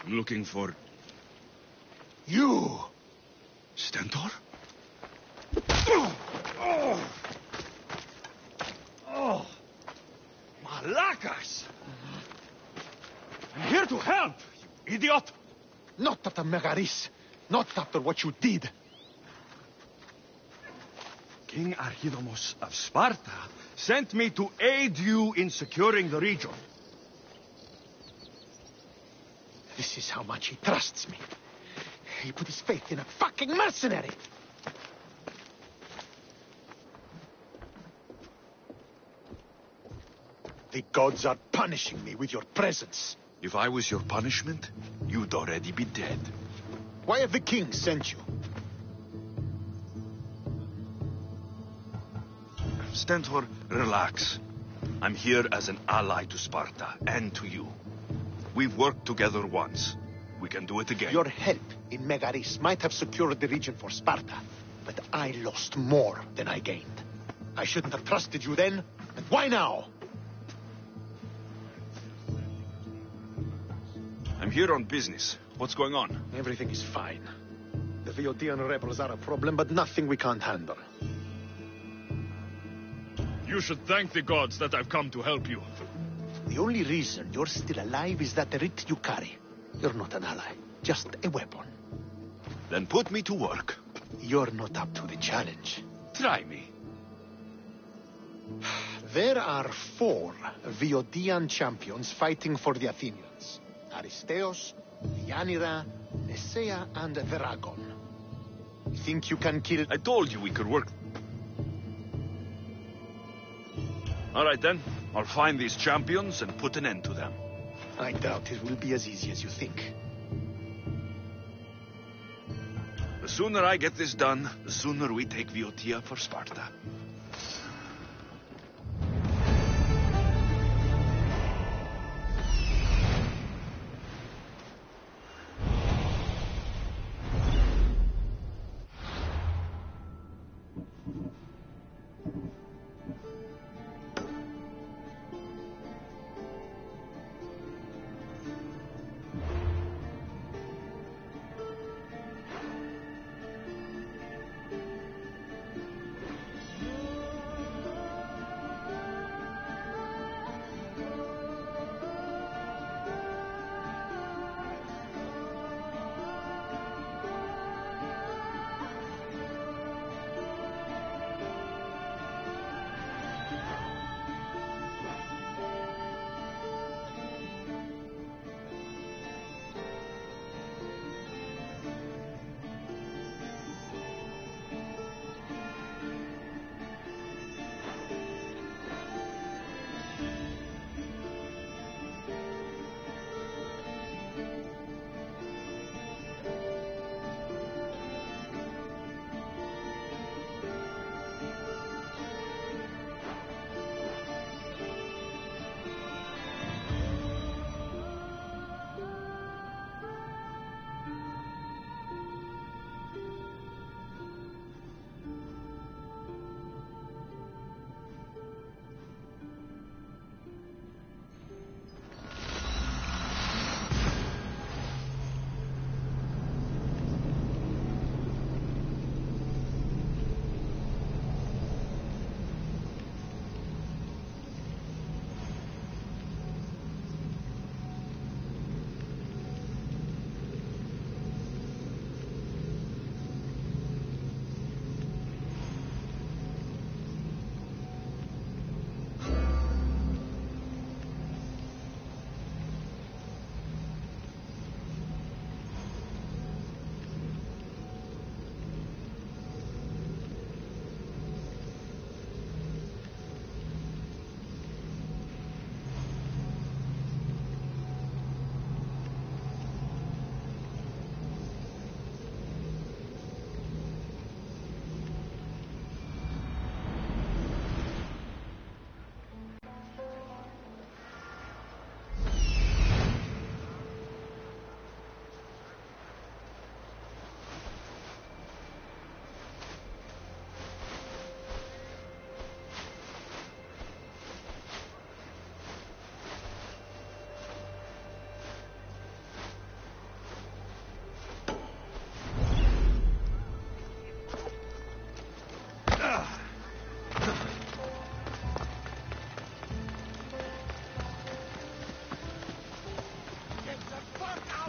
Looking for... You! Stentor? Malacas! I'm here to help, you idiot! Not after Megaris. Not after what you did. King Archidamos of Sparta sent me to aid you in securing the region. This is how much he trusts me. He put his faith in a fucking mercenary. The gods are punishing me with your presence. If I was your punishment, you'd already be dead. Why have the kings sent you? Stentor, relax. I'm here as an ally to Sparta, and to you. We've worked together once. We can do it again. Your help in Megaris might have secured the region for Sparta, but I lost more than I gained. I shouldn't have trusted you then, and why now? I'm here on business. What's going on? Everything is fine. The Viotian rebels are a problem, but nothing we can't handle. You should thank the gods that I've come to help you. The only reason you're still alive is that writ you carry. You're not an ally, just a weapon. Then put me to work. You're not up to the challenge. Try me. There are 4 Viotian champions fighting for the Athenians. Aristeos, Deianira, Nesea, and Veragon. Think you can kill... I told you we could work. All right then. I'll find these champions and put an end to them. I doubt it will be as easy as you think. The sooner I get this done, the sooner we take Viotia for Sparta.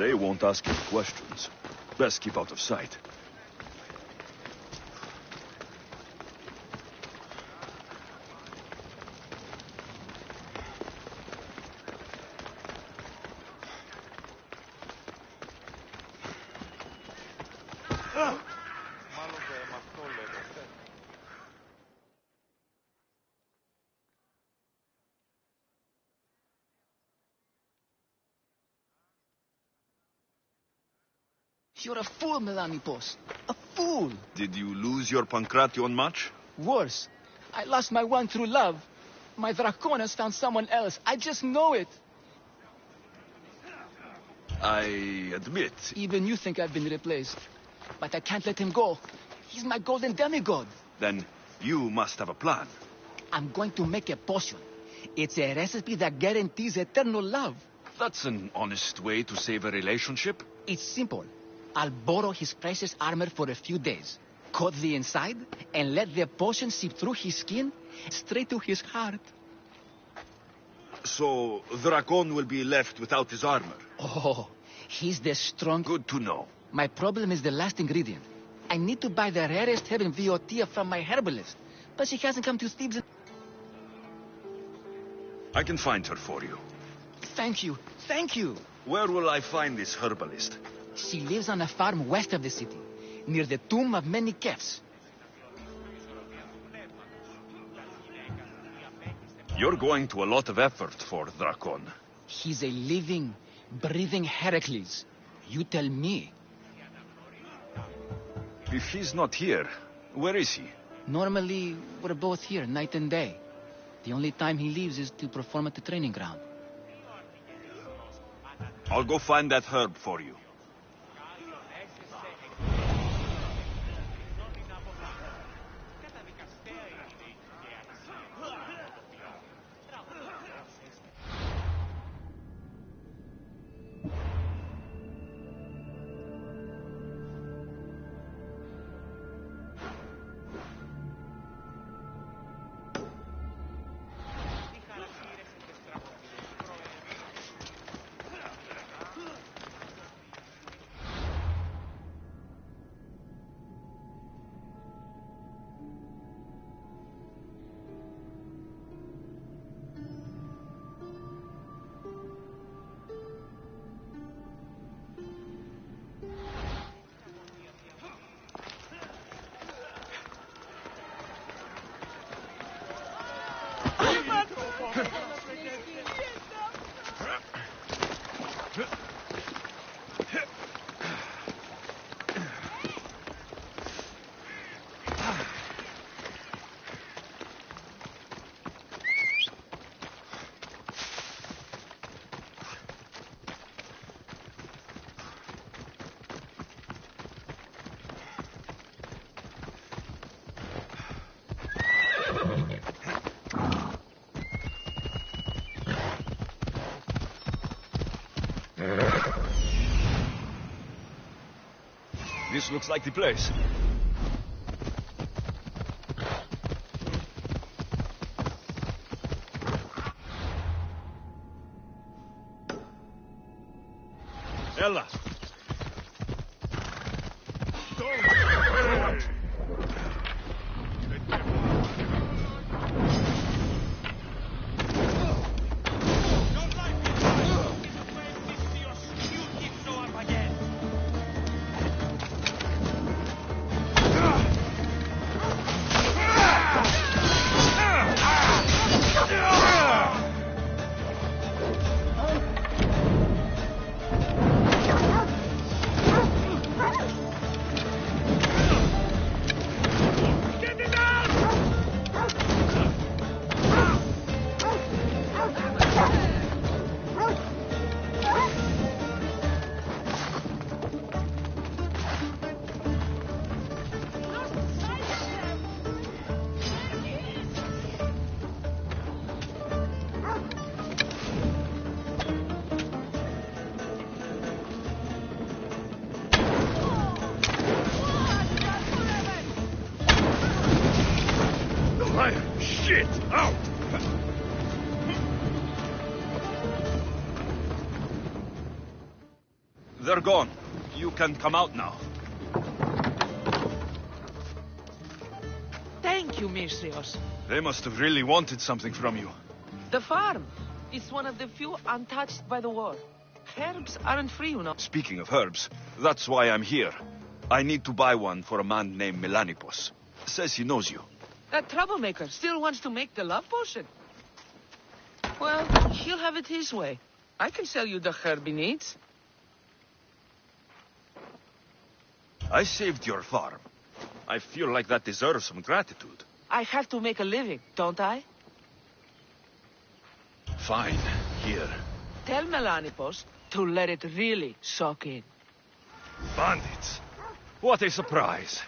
They won't ask any questions. Best keep out of sight. You're a fool, Melanipos. A fool! Did you lose your Pankration much? Worse. I lost my one true love. My Draconis found someone else. I just know it. I admit... Even you think I've been replaced. But I can't let him go. He's my golden demigod. Then you must have a plan. I'm going to make a potion. It's a recipe that guarantees eternal love. That's an honest way to save a relationship. It's simple. I'll borrow his precious armor for a few days, coat the inside, and let the potion seep through his skin straight to his heart. So, Dracon will be left without his armor? Oh, he's the strong... Good to know. My problem is the last ingredient. I need to buy the rarest heaven Viotia from my herbalist, but she hasn't come to Thebes. I can find her for you. Thank you. Thank you. Where will I find this herbalist? She lives on a farm west of the city, near the tomb of many Kefs. You're going to a lot of effort for Dracon. He's a living, breathing Heracles. You tell me. If he's not here, where is he? Normally, we're both here, night and day. The only time he leaves is to perform at the training ground. I'll go find that herb for you. This looks like the place. Ella! Shit! Out! They're gone. You can come out now. Thank you, Misthios. They must have really wanted something from you. The farm. It's one of the few untouched by the war. Herbs aren't free, you know. Speaking of herbs, that's why I'm here. I need to buy one for a man named Melanipos. Says he knows you. That troublemaker still wants to make the love potion. Well, he'll have it his way. I can sell you the herb he needs. I saved your farm. I feel like that deserves some gratitude. I have to make a living, don't I? Fine. Here. Tell Melanipos to let it really soak in. Bandits. What a surprise.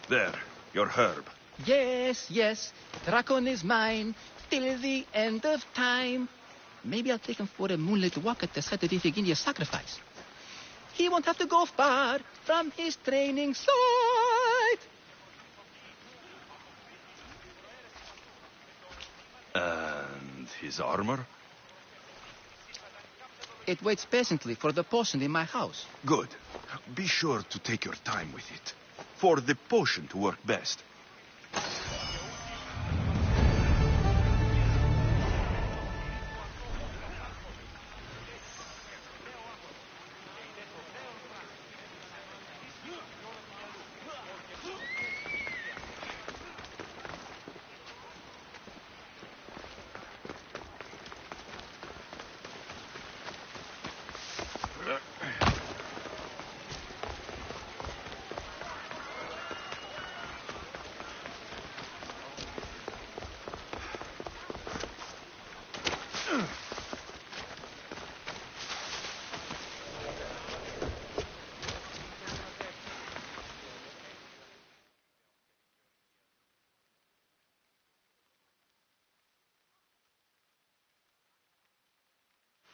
There, your herb. Yes, yes, Drakon is mine, till the end of time. Maybe I'll take him for a moonlit walk at the site of Iphigenia's sacrifice. He won't have to go far from his training site. And his armor? It waits patiently for the potion in my house. Good. Be sure to take your time with it. For the potion to work best.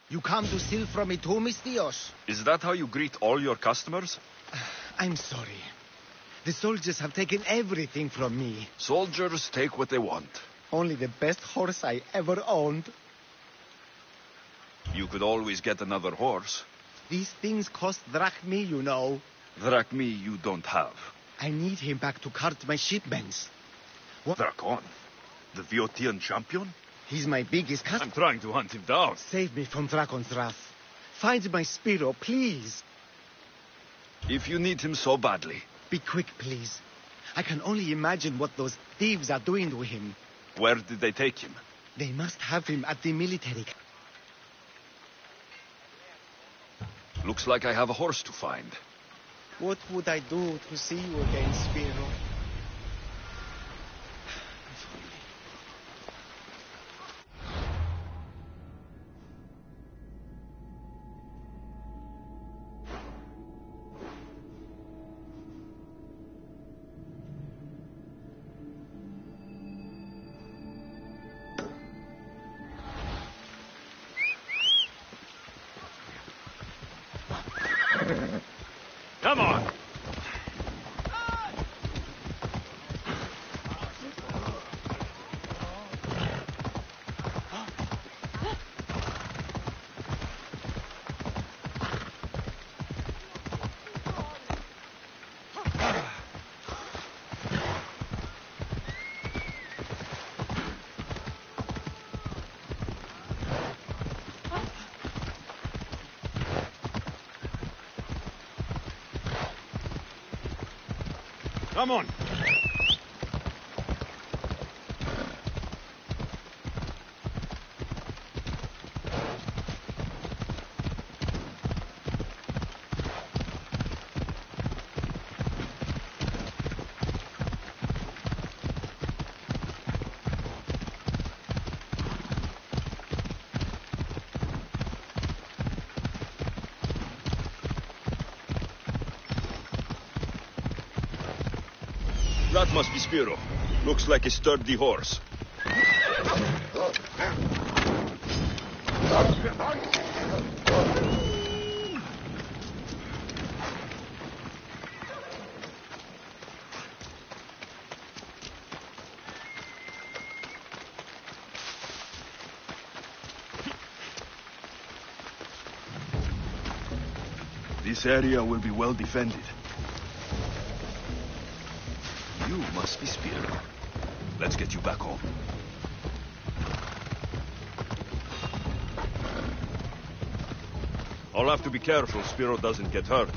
You come to steal from me too, Misthios? Is that how you greet all your customers? I'm sorry. The soldiers have taken everything from me. Soldiers take what they want. Only the best horse I ever owned. You could always get another horse. These things cost drachmi, you know. Drachmi you don't have. I need him back to cart my shipments. What? Drakon? The Viotian champion? He's my biggest I'm customer. trying to hunt him down. Save me from Drakon's wrath. Find my Spiro, please. If you need him so badly. Be quick, please. I can only imagine what those thieves are doing to him. Where did they take him? They must have him at the military. Looks like I have a horse to find. What would I do to see you again, Spiro? Come on. Come on. That must be Spiro. Looks like a sturdy horse. This area will be well defended. You must be Spiro. Let's get you back home. I'll have to be careful Spiro doesn't get hurt.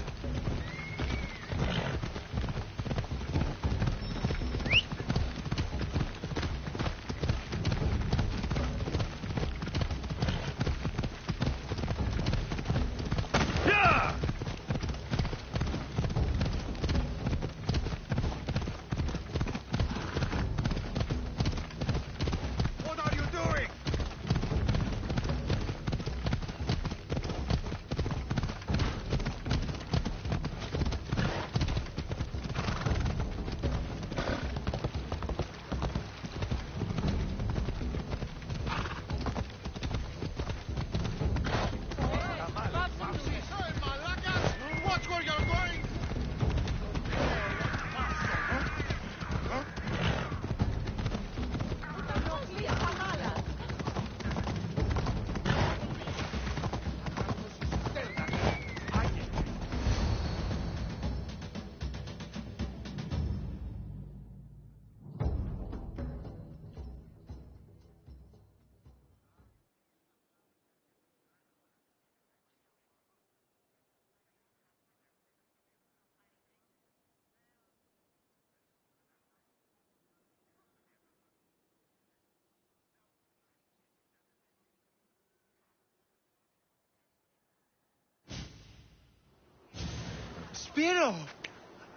Spiro!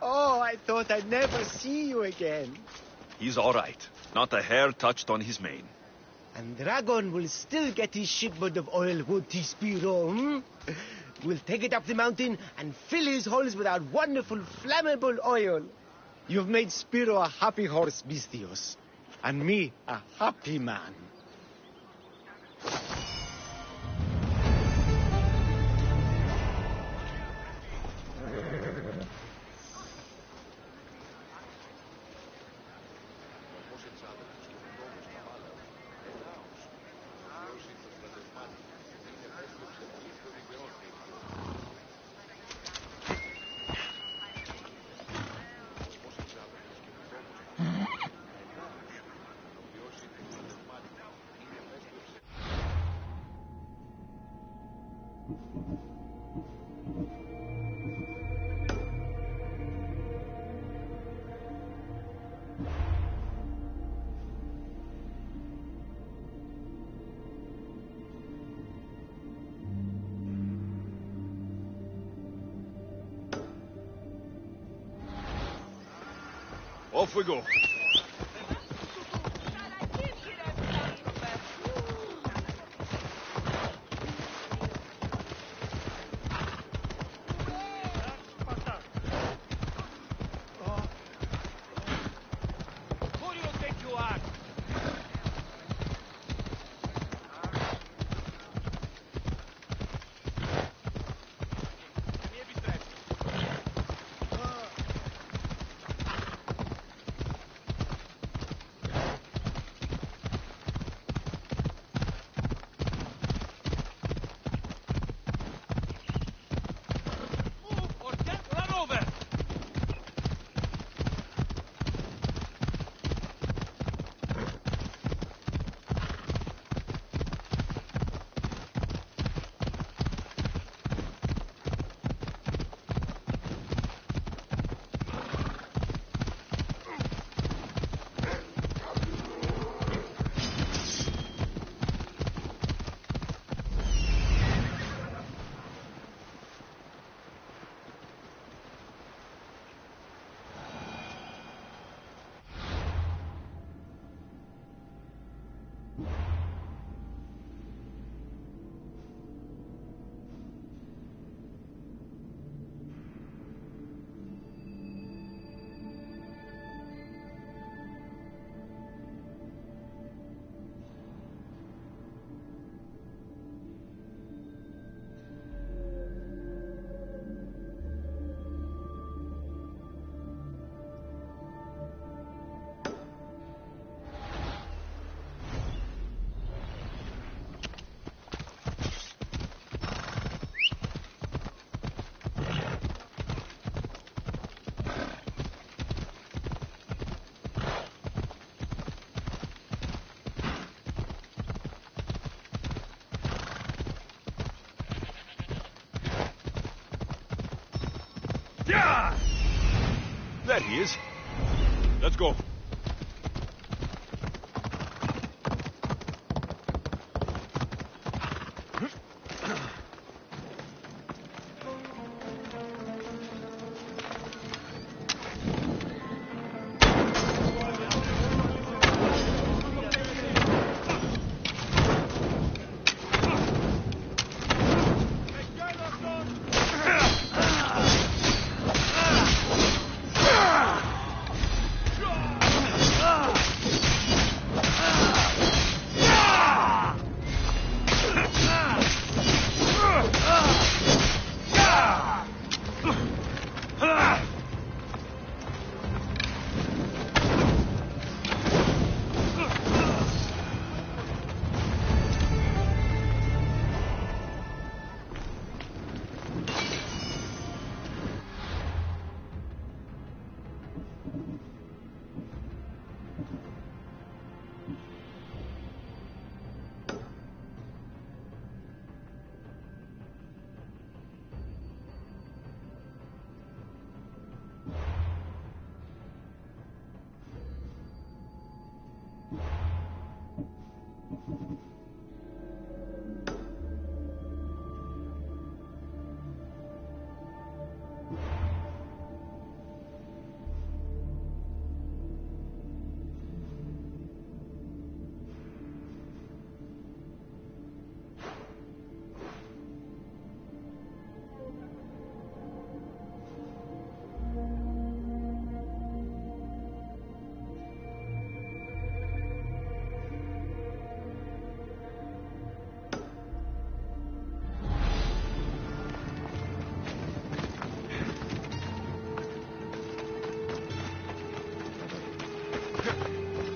Oh, I thought I'd never see you again. He's all right. Not a hair touched on his mane. And Dragon will still get his shipment of oil, won't he, Spiro? Hmm? We'll take it up the mountain and fill his holes with our wonderful flammable oil. You've made Spiro a happy horse, Bistios. And me a happy man. Off we go. There he is. Let's go.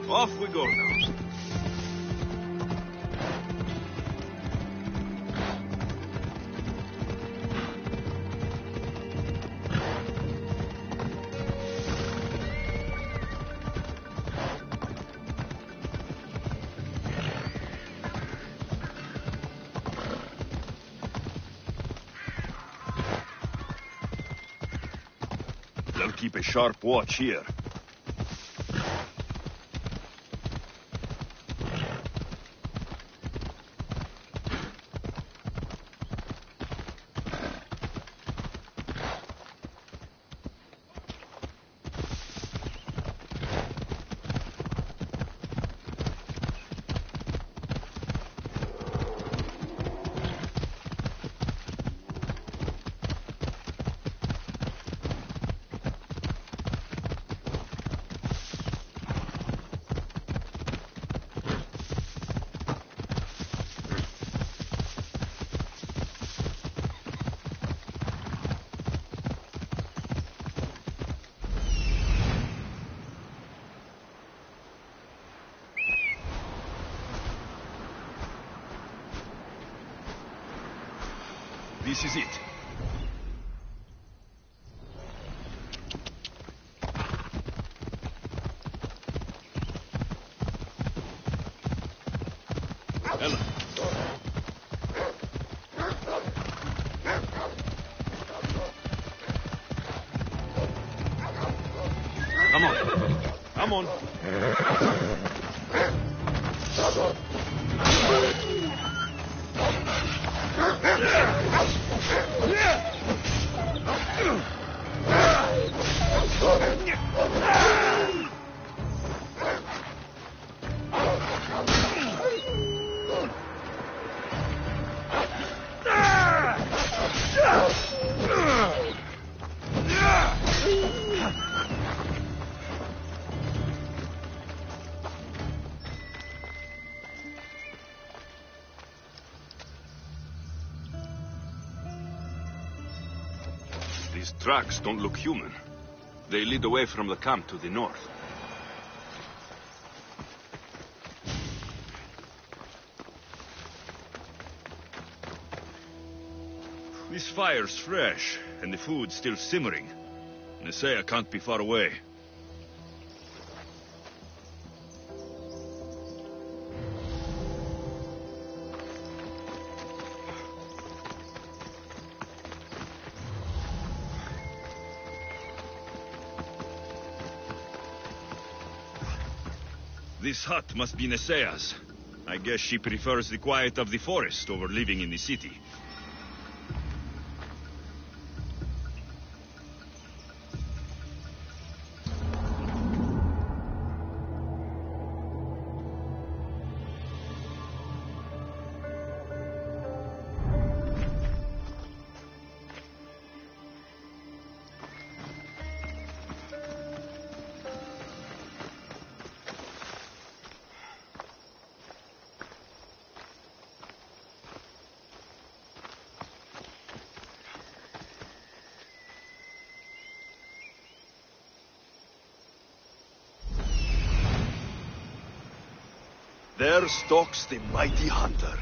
Off we go now. They'll keep a sharp watch here. This is it. Ella. Come on. Come on. These tracks don't look human. They lead away from the camp to the north. This fire's fresh, and the food's still simmering. Nesea can't be far away. This hut must be Nesea's. I guess she prefers the quiet of the forest over living in the city. There stalks the mighty hunter.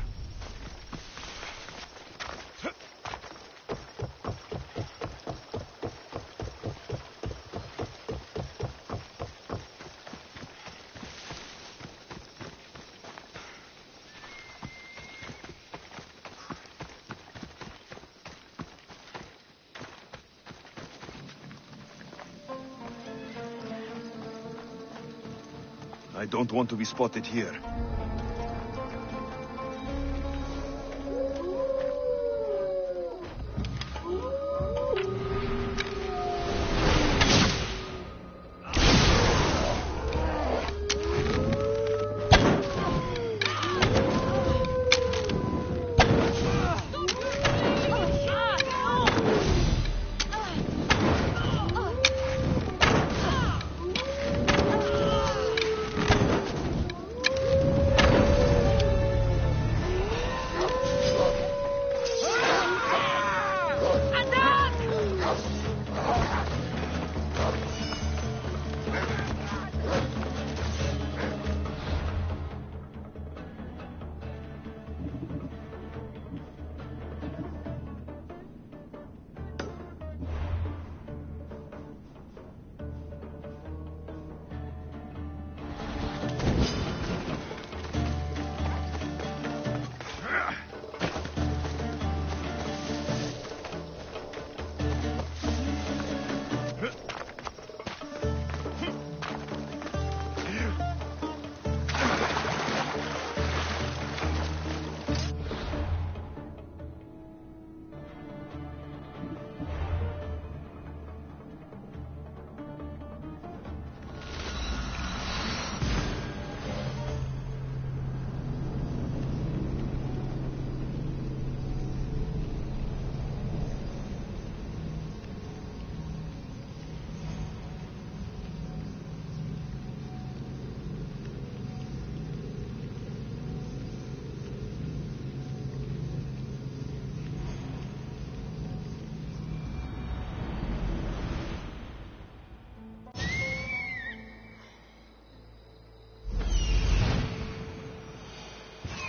I don't want to be spotted here.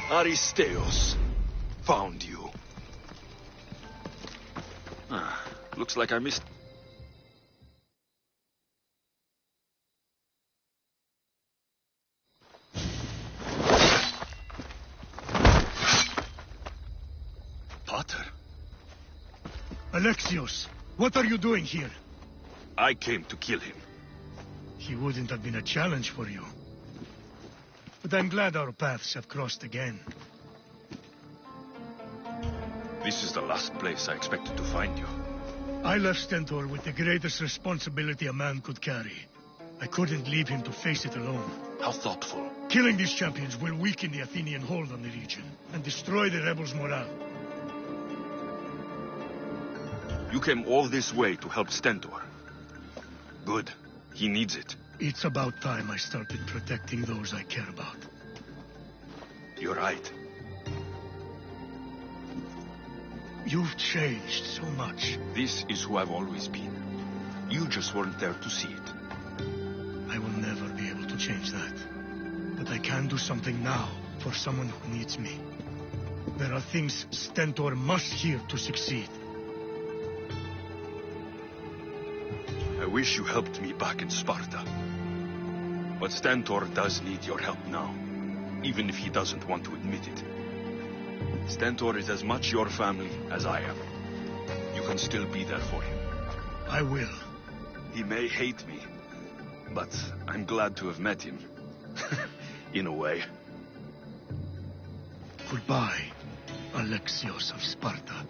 Aristeos, found you. Looks like I missed... Pater? Alexios, what are you doing here? I came to kill him. He wouldn't have been a challenge for you. But I'm glad our paths have crossed again. This is the last place I expected to find you. I left Stentor with the greatest responsibility a man could carry. I couldn't leave him to face it alone. How thoughtful. Killing these champions will weaken the Athenian hold on the region and destroy the rebels' morale. You came all this way to help Stentor. Good. He needs it. It's about time I started protecting those I care about. You're right. You've changed so much. This is who I've always been. You just weren't there to see it. I will never be able to change that. But I can do something now for someone who needs me. There are things Stentor must hear to succeed. I wish you helped me back in Sparta. But Stentor does need your help now, even if he doesn't want to admit it. Stentor is as much your family as I am. You can still be there for him. I will. He may hate me, but I'm glad to have met him. In a way. Goodbye, Alexios of Sparta.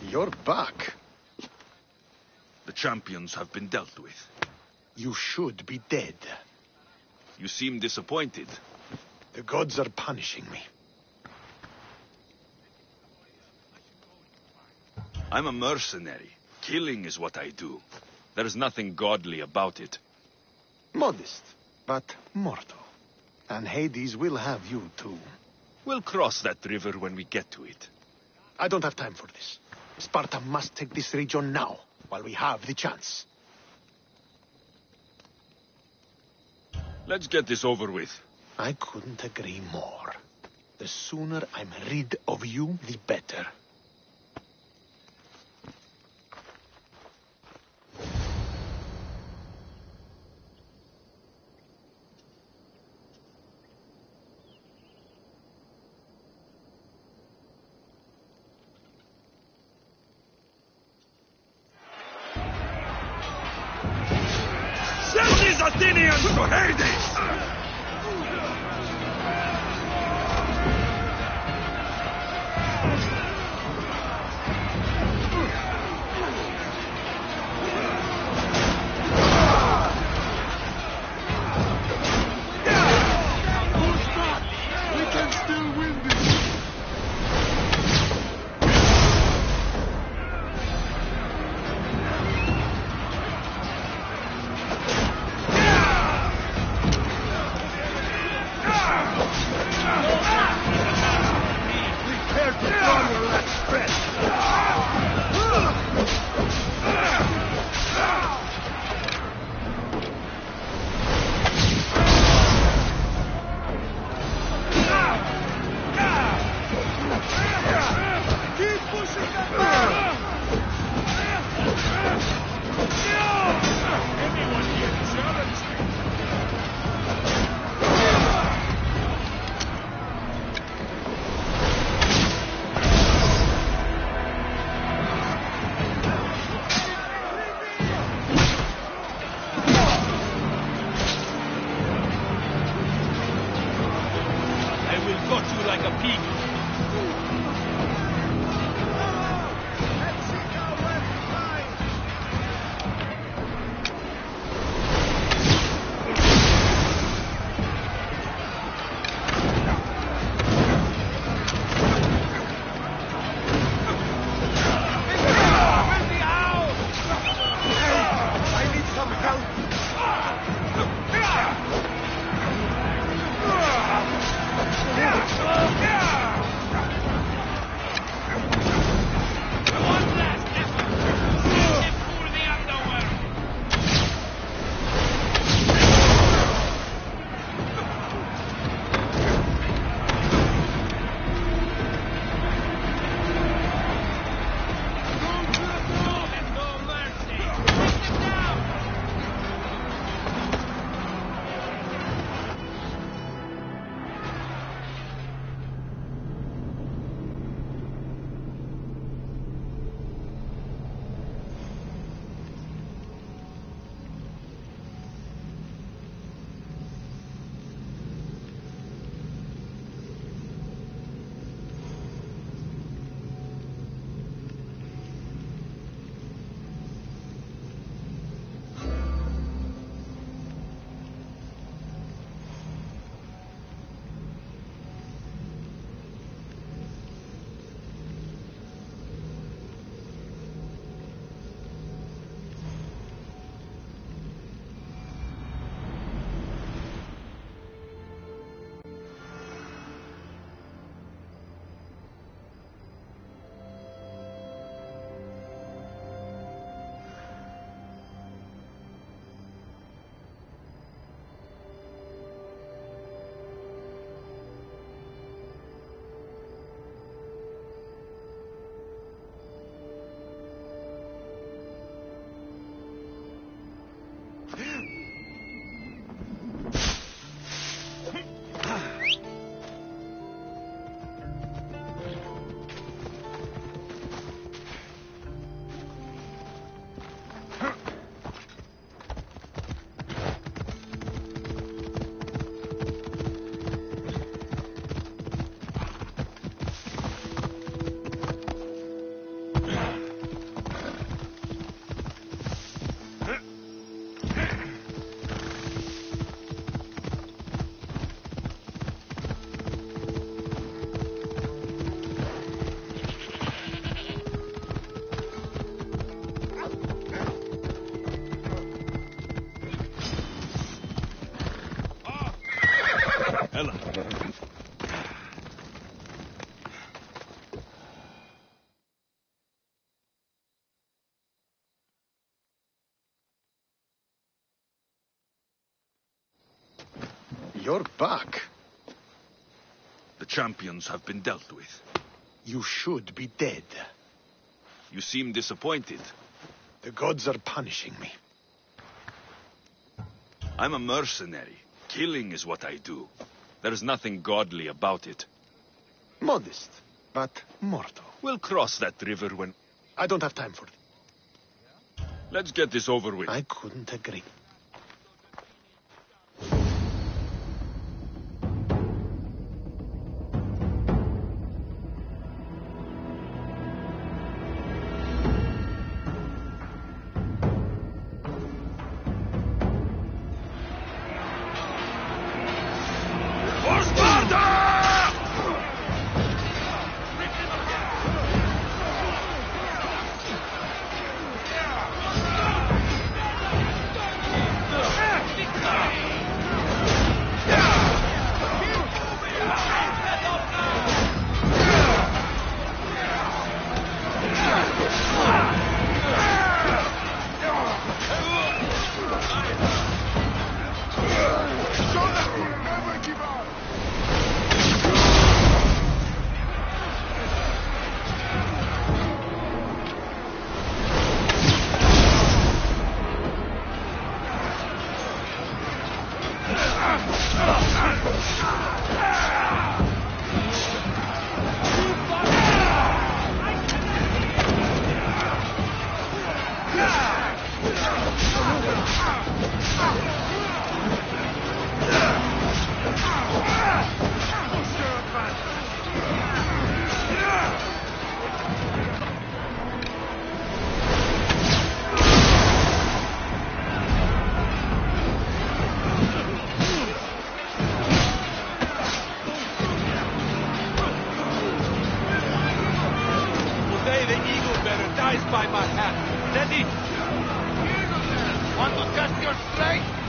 You're back. The champions have been dealt with. You should be dead. You seem disappointed. The gods are punishing me. I'm a mercenary. Killing is what I do. There's nothing godly about it. Modest, but mortal. And Hades will have you too. We'll cross that river when we get to it. I don't have time for this. Sparta must take this region now, while we have the chance. Let's get this over with. I couldn't agree more. The sooner I'm rid of you, the better. Send these Athenians to Hades! You're back. The champions have been dealt with. You should be dead. You seem disappointed. The gods are punishing me. I'm a mercenary. Killing is what I do. There's nothing godly about it. Modest, but mortal. We'll cross that river when... I don't have time for it. Let's get this over with. I couldn't agree. By my hat. Ready? Want to test your strength?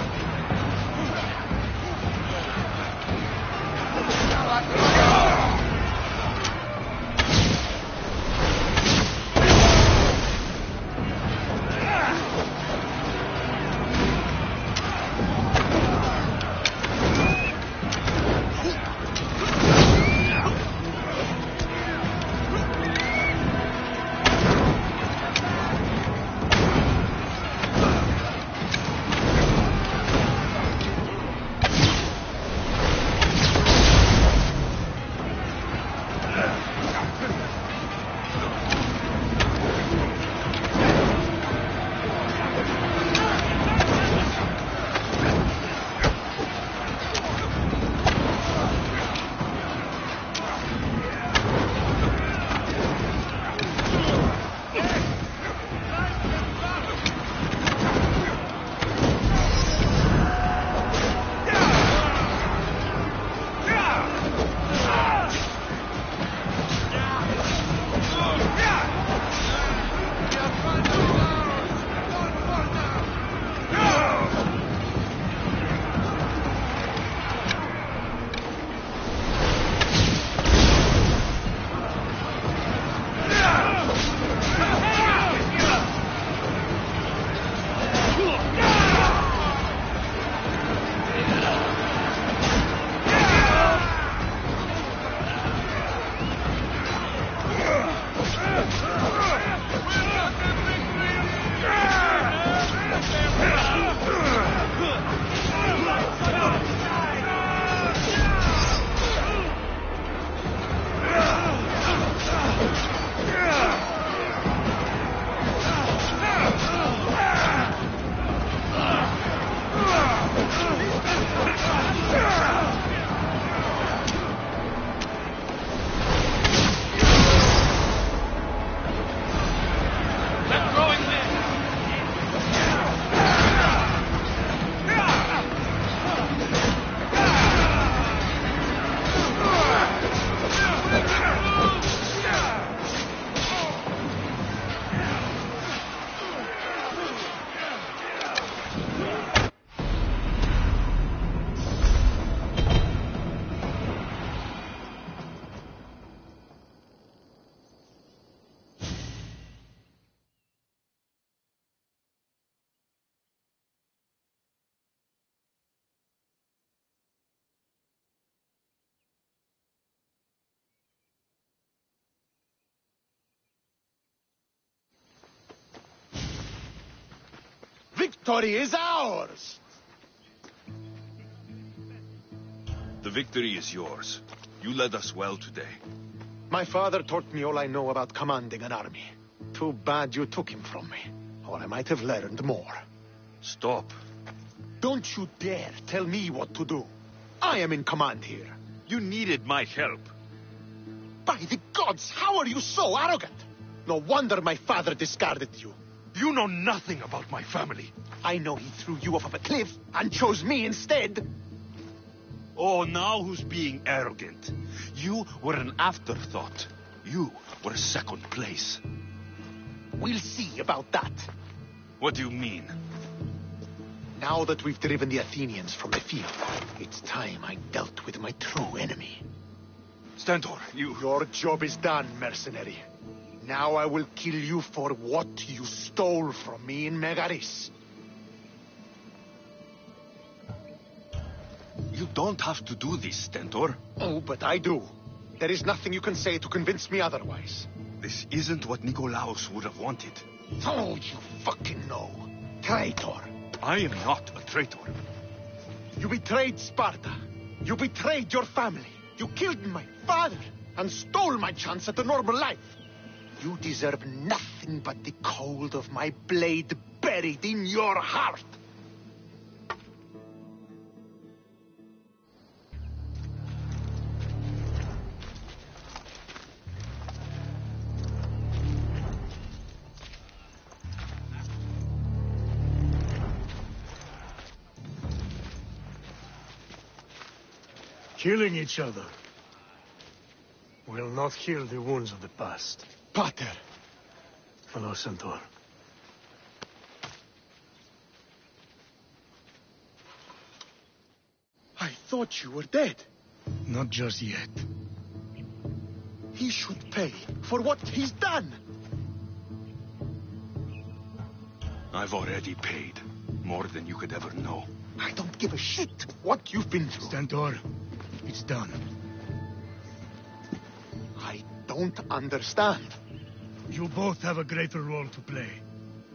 victory is ours! The victory is yours. You led us well today. My father taught me all I know about commanding an army. Too bad you took him from me, or I might have learned more. Stop. Don't you dare tell me what to do. I am in command here. You needed my help. By the gods, how are you so arrogant? No wonder my father discarded you. You know nothing about my family. I know he threw you off of a cliff and chose me instead. Oh, now who's being arrogant? You were an afterthought. You were a second place. We'll see about that. What do you mean? Now that we've driven the Athenians from the field, it's time I dealt with my true enemy. Stentor, you... Your job is done, mercenary. Now I will kill you for what you stole from me in Megaris. You don't have to do this, Stentor. Oh, but I do. There is nothing you can say to convince me otherwise. This isn't what Nikolaos would have wanted. Oh, you fucking know. Traitor. I am not a traitor. You betrayed Sparta. You betrayed your family. You killed my father and stole my chance at a normal life. You deserve nothing but the cold of my blade buried in your heart. Killing each other will not heal the wounds of the past. Pater. Hello, Centaur. I thought you were dead. Not just yet. He should pay for what he's done. I've already paid. More than you could ever know. I don't give a shit what you've been through. Stentor, it's done. I don't understand. You both have a greater role to play.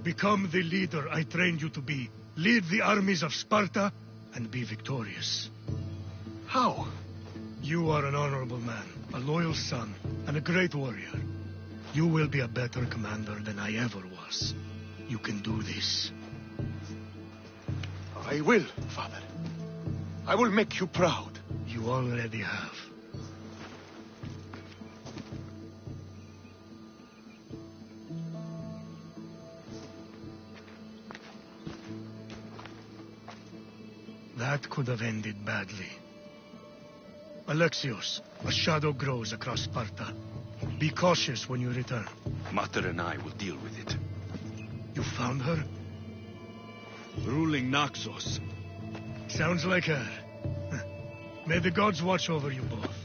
Become the leader I trained you to be. Lead the armies of Sparta and be victorious. How? You are an honorable man, a loyal son, and a great warrior. You will be a better commander than I ever was. You can do this. I will, Father. I will make you proud. You already have. That could have ended badly. Alexios, a shadow grows across Sparta. Be cautious when you return. Mater and I will deal with it. You found her? Ruling Naxos. Sounds like her. May the gods watch over you both.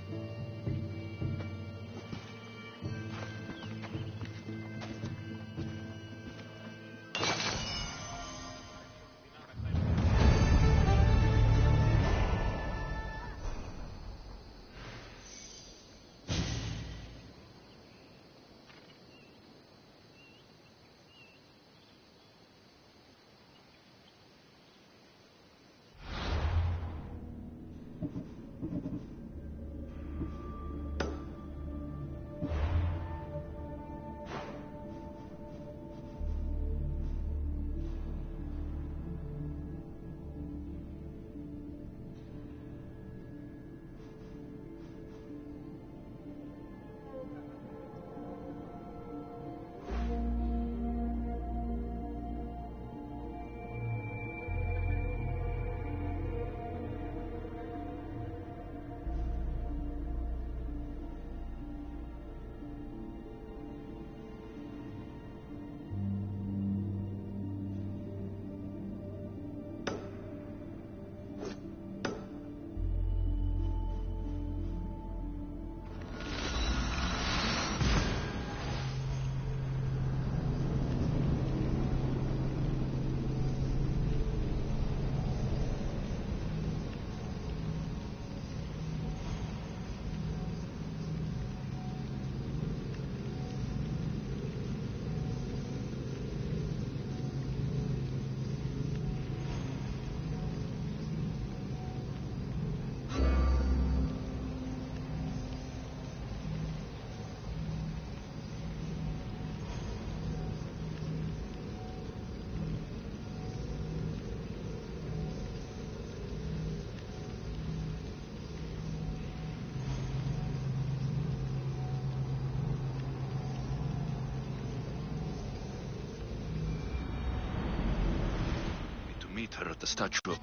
meet her at the statue of...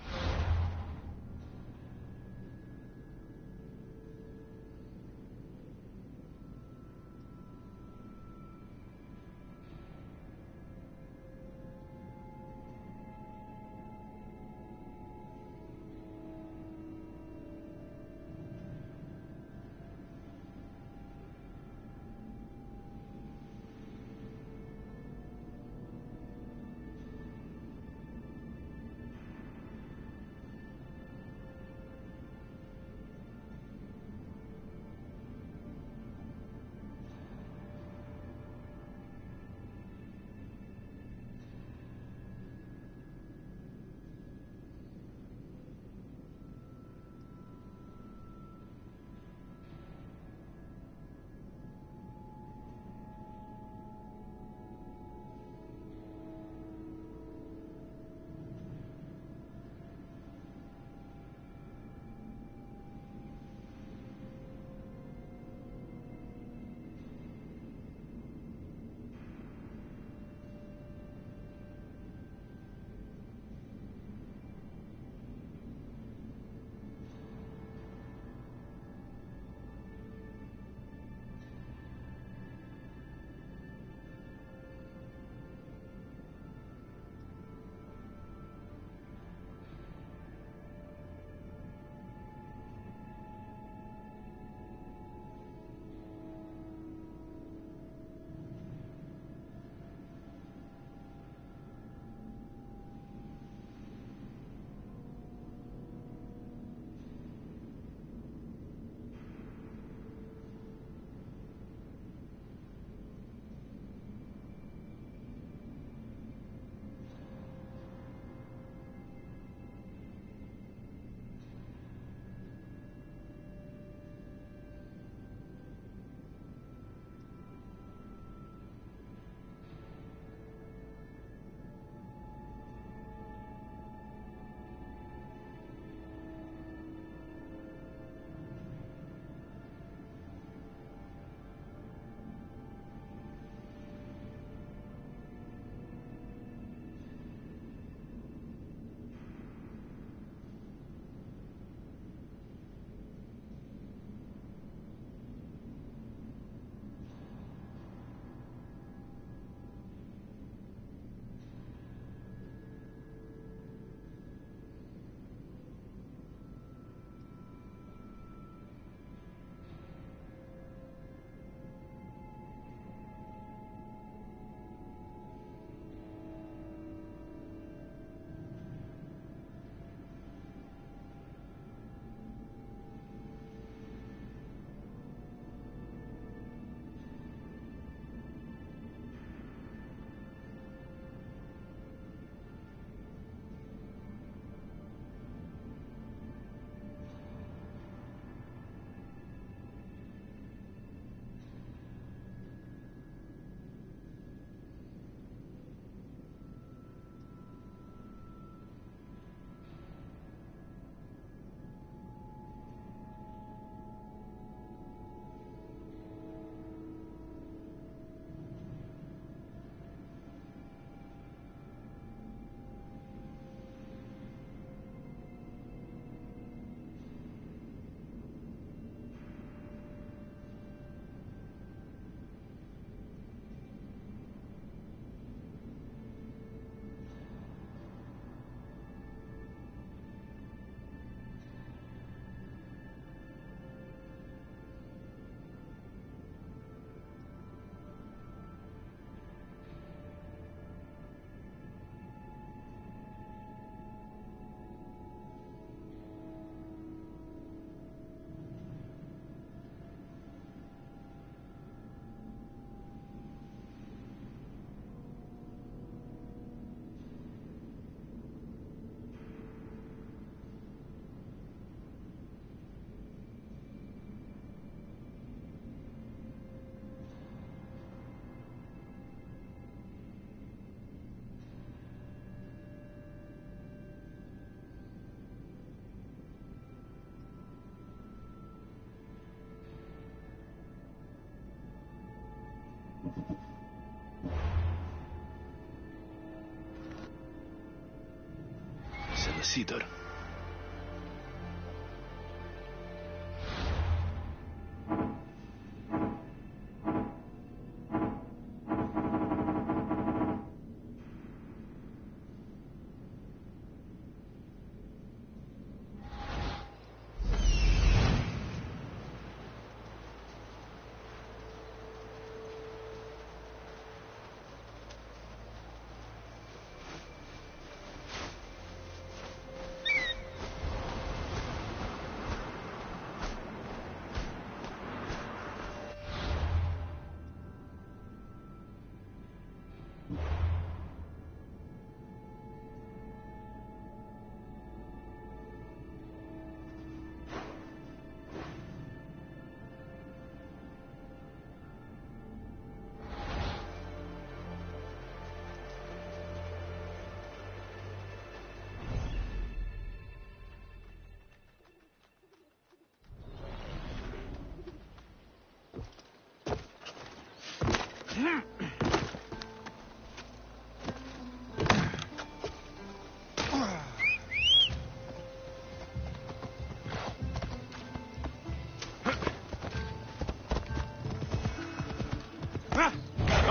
a cedar.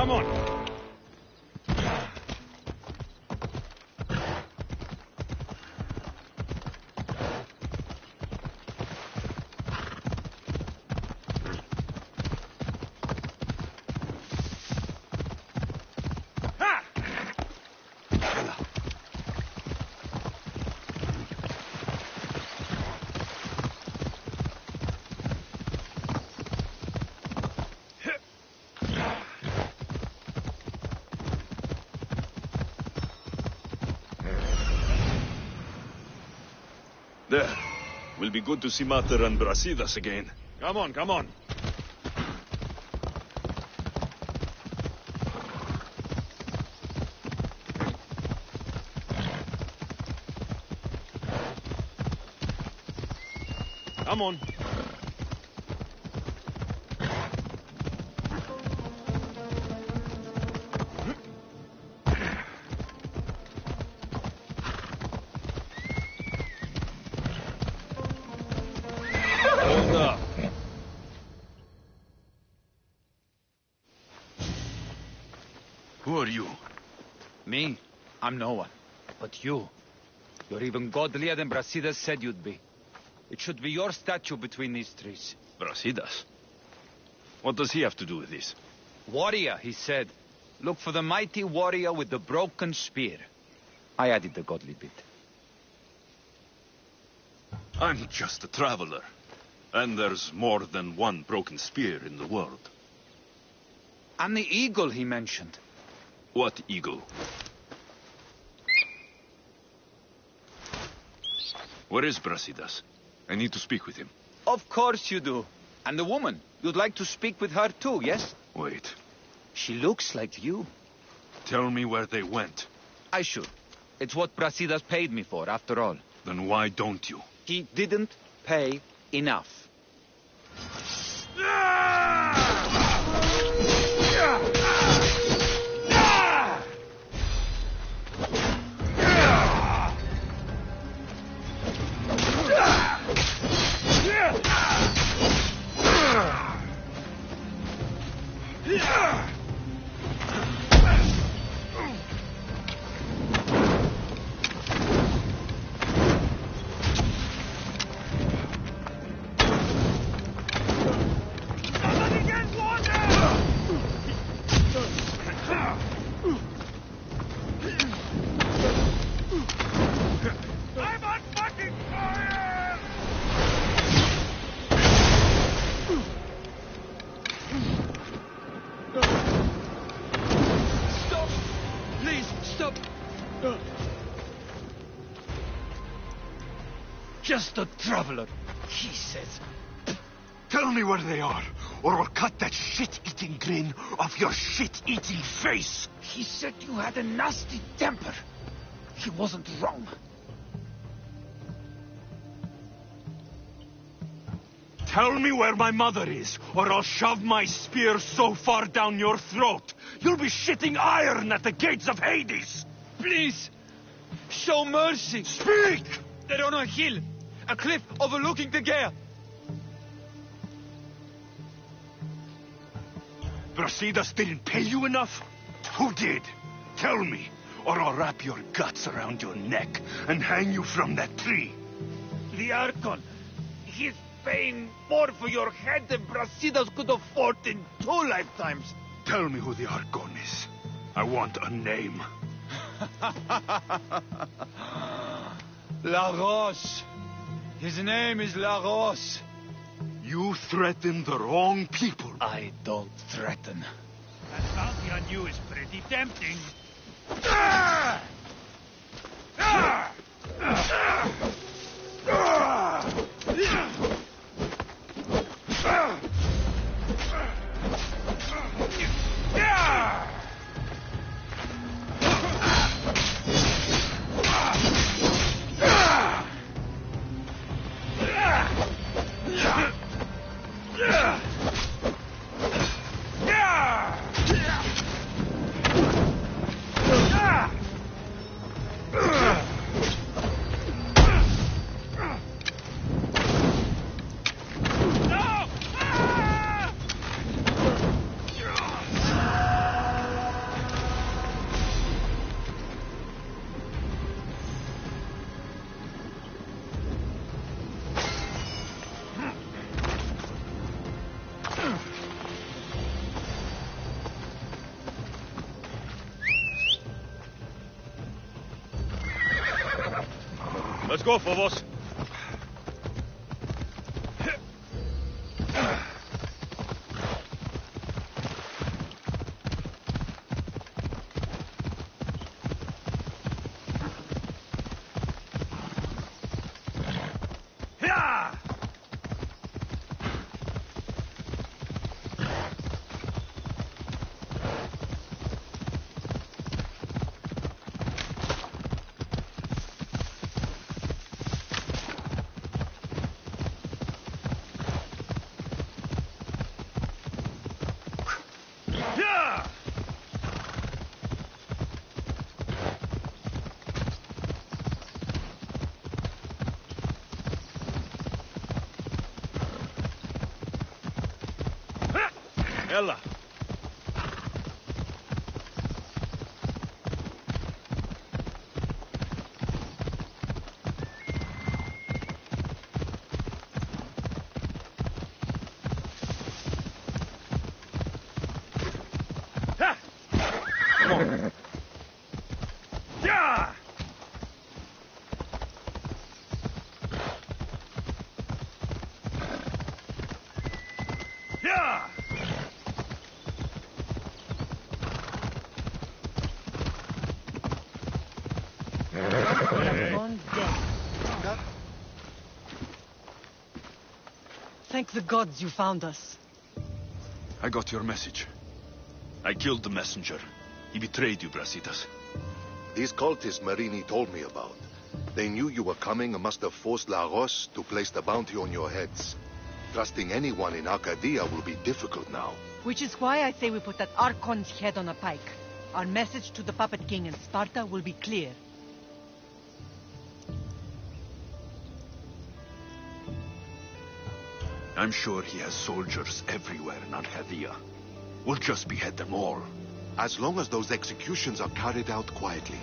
Come on. There. Will be good to see Mater and Brasidas again. Come on, come on. Come on. Hold up. Who are you? Me? I'm no one. But you. You're even godlier than Brasidas said you'd be. It should be your statue between these trees. Brasidas? What does he have to do with this? Warrior, he said. Look for the mighty warrior with the broken spear. I added the godly bit. I'm just a traveler. And there's more than one broken spear in the world. And the eagle he mentioned. What eagle? Where is Brasidas? I need to speak with him. Of course you do. And the woman, you'd like to speak with her too, yes? Wait. She looks like you. Tell me where they went. I should. It's what Brasidas paid me for, after all. Then why don't you? He didn't pay enough. Just a traveler, he says. Tell me where they are, or I'll cut that shit-eating grin off your shit-eating face. He said you had a nasty temper. He wasn't wrong. Tell me where my mother is, or I'll shove my spear so far down your throat, you'll be shitting iron at the gates of Hades. Please, Show mercy! Speak! They're on a hill, a cliff overlooking the gale. Brasidas didn't pay you enough? Who did? Tell me, or I'll wrap your guts around your neck and hang you from that tree. The Archon. He's paying more for your head than Brasidas could afford in 2 lifetimes. Tell me who the Archon is. I want a name. Lagos. His name is Lagos. You threaten the wrong people. I don't threaten. That bounty on you is pretty tempting. Let's go, Phobos. Ella. Come on. Yeah! Yeah! Thank the gods you found us. I got your message. I killed the messenger. He betrayed you, Brasidas. These cultists Marini told me about. They knew you were coming and must have forced Lagos to place the bounty on your heads. Trusting anyone in Arcadia will be difficult now. Which is why I say we put that Archon's head on a pike. Our message to the Puppet King in Sparta will be clear. I'm sure he has soldiers everywhere in Arcadia. We'll just behead them all. As long as those executions are carried out quietly.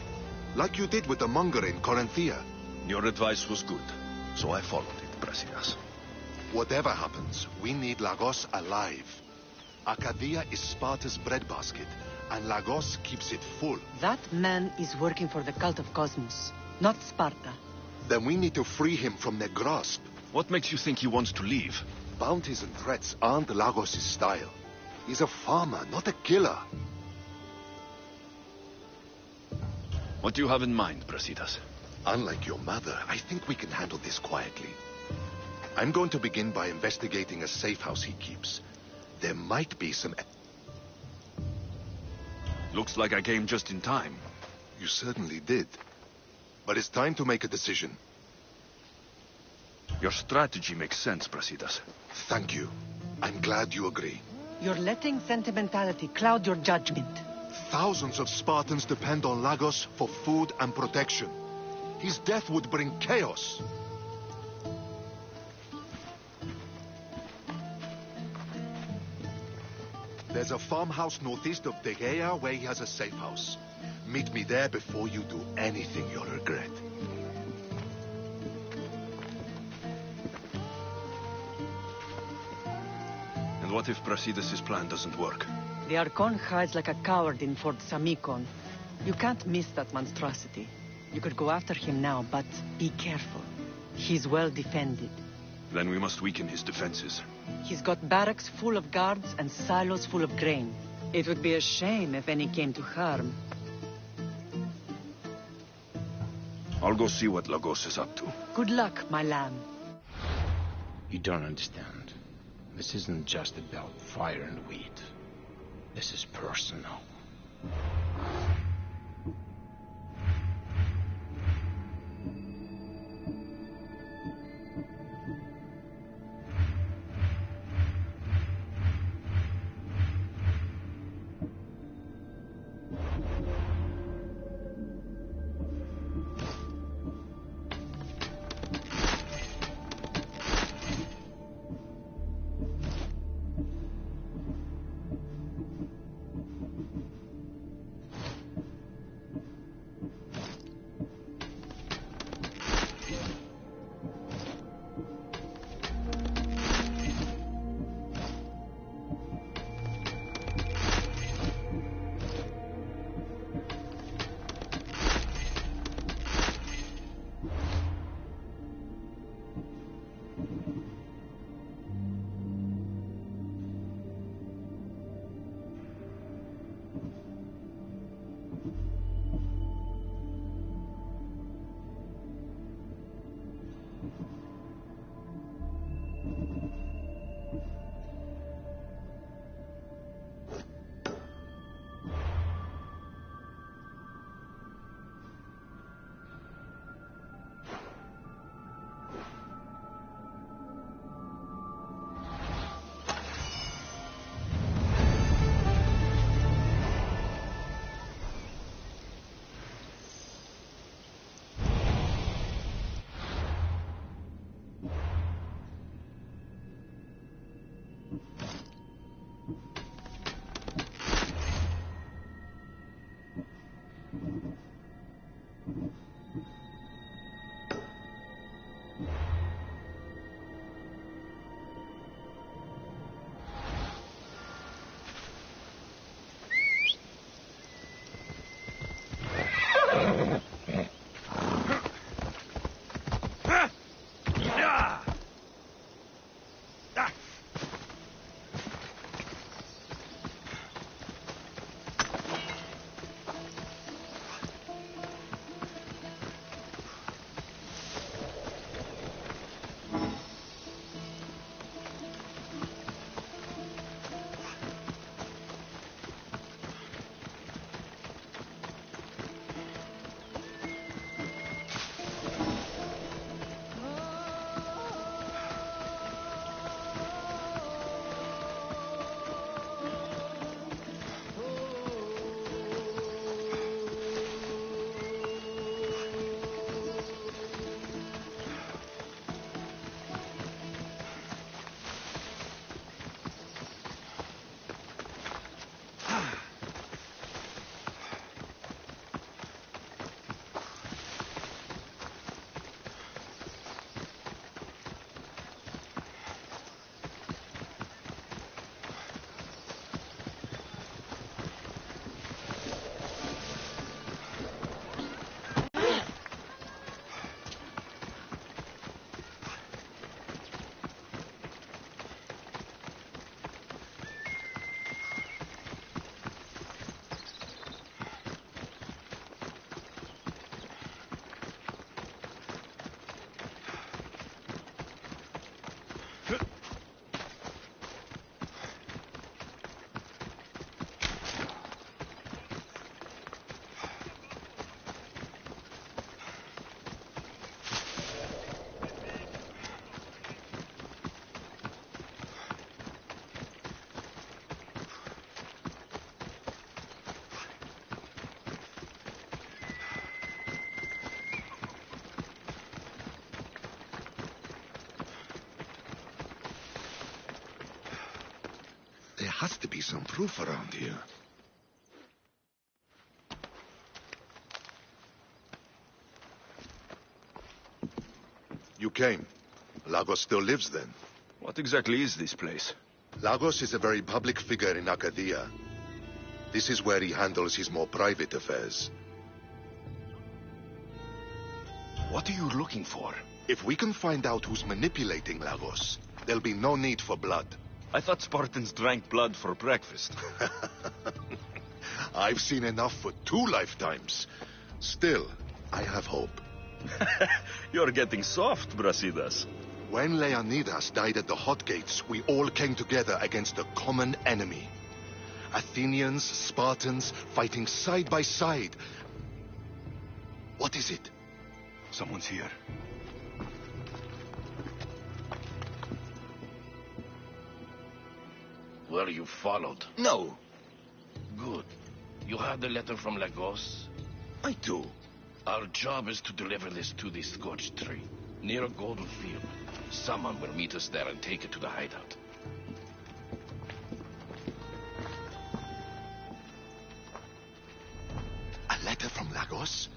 Like you did with the monger in Corinthia. Your advice was good, so I followed it, Brasidas. Whatever happens, we need Lagos alive. Arcadia is Sparta's breadbasket, and Lagos keeps it full. That man is working for the cult of Cosmos, not Sparta. Then we need to free him from their grasp. What makes you think he wants to leave? Bounties and threats aren't Lagos' style. He's a farmer, not a killer. What do you have in mind, Brasidas? Unlike your mother, I think we can handle this quietly. I'm going to begin by investigating a safe house he keeps. There might be some... Looks like I came just in time. You certainly did. But it's time to make a decision. Your strategy makes sense, Brasidas. Thank you. I'm glad you agree. You're letting sentimentality cloud your judgment. Thousands of Spartans depend on Lagos for food and protection. His death would bring chaos. There's a farmhouse northeast of Tegea where he has a safe house. Meet me there before you do anything you'll regret. And what if Brasidas' plan doesn't work? The Archon hides like a coward in Fort Samikon. You can't miss that monstrosity. You could go after him now, but be careful. He's well defended. Then we must weaken his defenses. He's got barracks full of guards and silos full of grain. It would be a shame if any came to harm. I'll go see what Lagos is up to. Good luck, my lamb. You don't understand. This isn't just about fire and wheat. This is personal. has to be some proof around here. You came. Lagos still lives then? What exactly is this place? Lagos is a very public figure in Arcadia. This is where he handles his more private affairs. What are you looking for? If we can find out who's manipulating Lagos, there'll be no need for blood. I thought Spartans drank blood for breakfast. I've seen enough for 2 lifetimes. Still, I have hope. You're getting soft, Brasidas. When Leonidas died at the Hot Gates, we all came together against a common enemy. Athenians, Spartans, fighting side by side. What is it? Someone's here. Were you followed? No. Good. You had the letter from Lagos? I do. Our job is to deliver this to the scorched tree, near a golden field. Someone will meet us there and take it to the hideout. A letter from Lagos?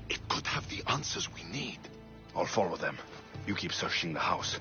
It could have the answers we need. I'll follow them. You keep searching the house.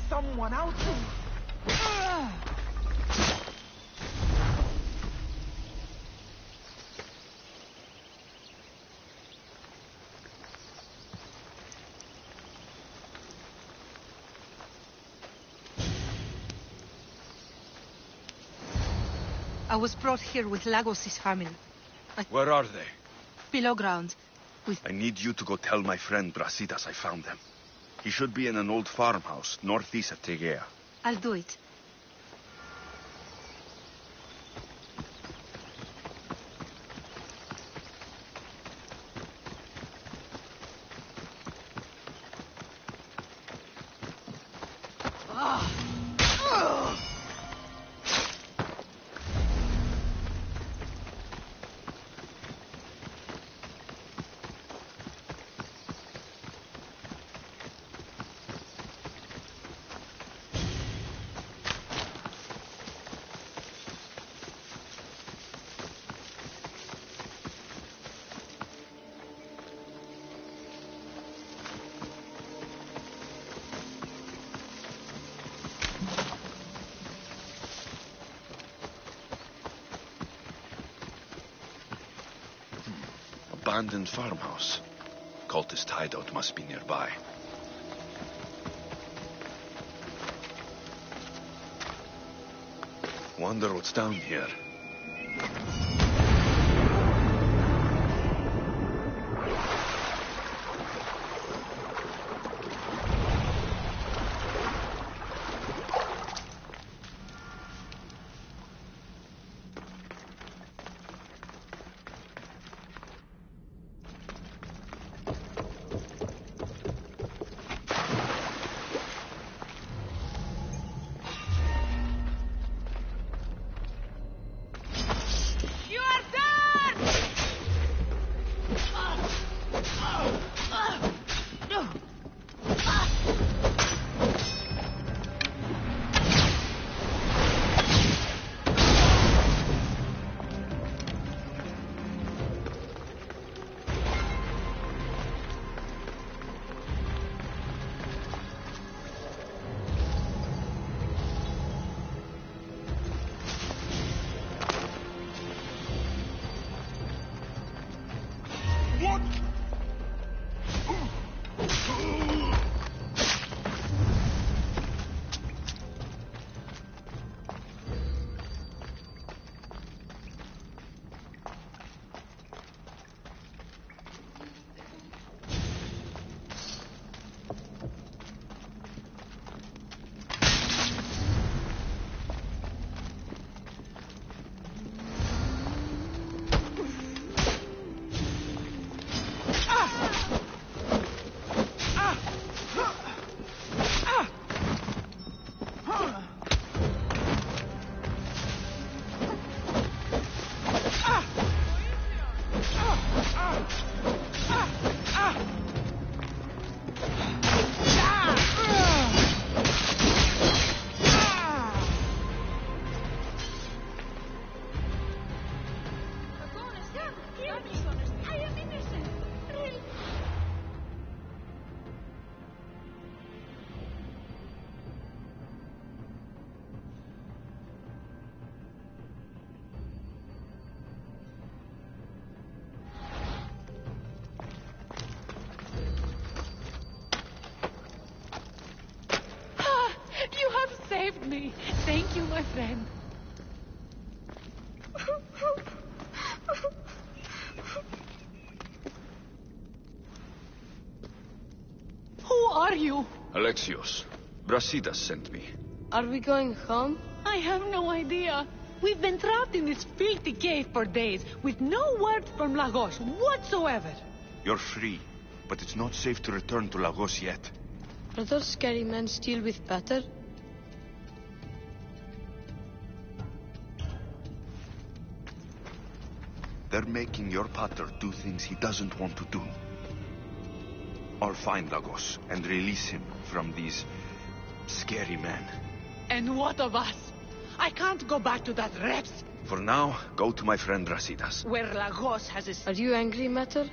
Someone out there. I was brought here with Lagos' family. Where are they? Below ground. I need you to go tell my friend Brasidas I found them. He should be in an old farmhouse northeast of Tegea. I'll do it. abandoned farmhouse. Cultist hideout must be nearby. Wonder what's down here. Saved me. Thank you, my friend. Who are you? Alexios. Brasidas sent me. Are we going home? I have no idea. We've been trapped in this filthy cave for days, with no word from Lagos whatsoever. You're free, but it's not safe to return to Lagos yet. Are those scary men still with Peter? They're making your pater do things he doesn't want to do. I'll find Lagos and release him from these scary men. And what of us? I can't go back to that Rex. For now, go to my friend Brasidas. Where Lagos has his... Are you angry, Mater?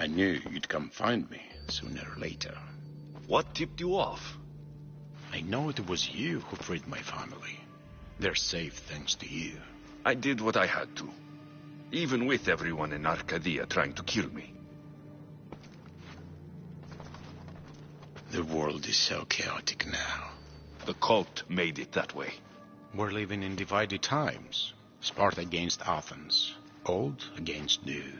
I knew you'd come find me sooner or later. What tipped you off? I know it was you who freed my family. They're safe thanks to you. I did what I had to. Even with everyone in Arcadia trying to kill me. The world is so chaotic now. The cult made it that way. We're living in divided times. Sparta against Athens. Old against new.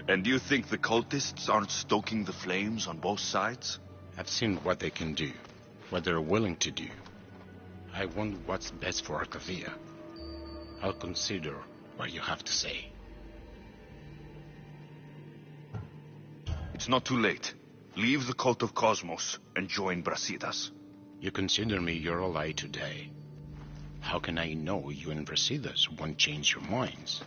And you think the cultists aren't stoking the flames on both sides? I've seen what they can do. What they're willing to do. I want what's best for Arcadia. I'll consider what you have to say. It's not too late. Leave the cult of Cosmos and join Brasidas. You consider me your ally today. How can I know you and Brasidas won't change your minds?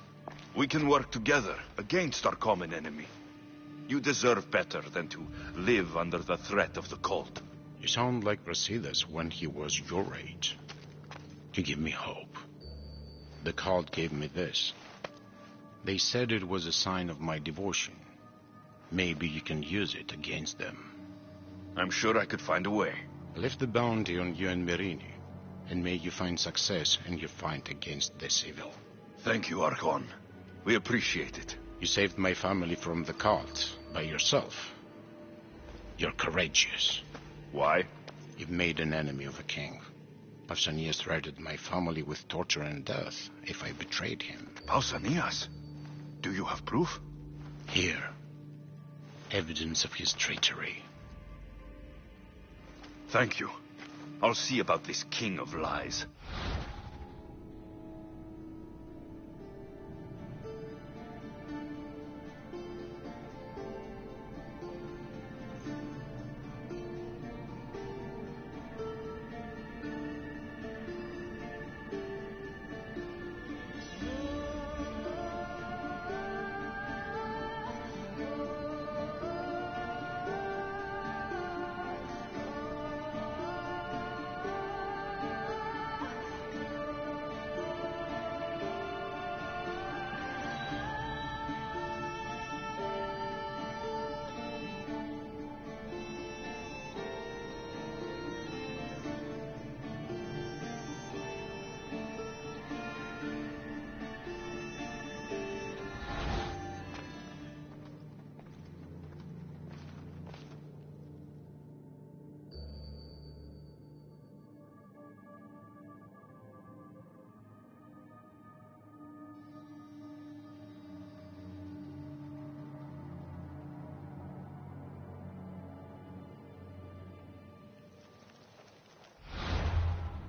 We can work together against our common enemy. You deserve better than to live under the threat of the cult. You sound like Brasidas when he was your age. You give me hope. The cult gave me this. They said it was a sign of my devotion. Maybe you can use it against them. I'm sure I could find a way. Lift the bounty on you and Merini, and may you find success in your fight against this evil. Thank you, Archon. We appreciate it. You saved my family from the cult by yourself. You're courageous. Why? You've made an enemy of a king. Pausanias threatened my family with torture and death if I betrayed him. Pausanias? Do you have proof? Here. Evidence of his treachery. Thank you. I'll see about this king of lies.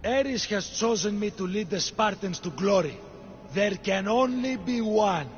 Ares has chosen me to lead the Spartans to glory. There can only be one.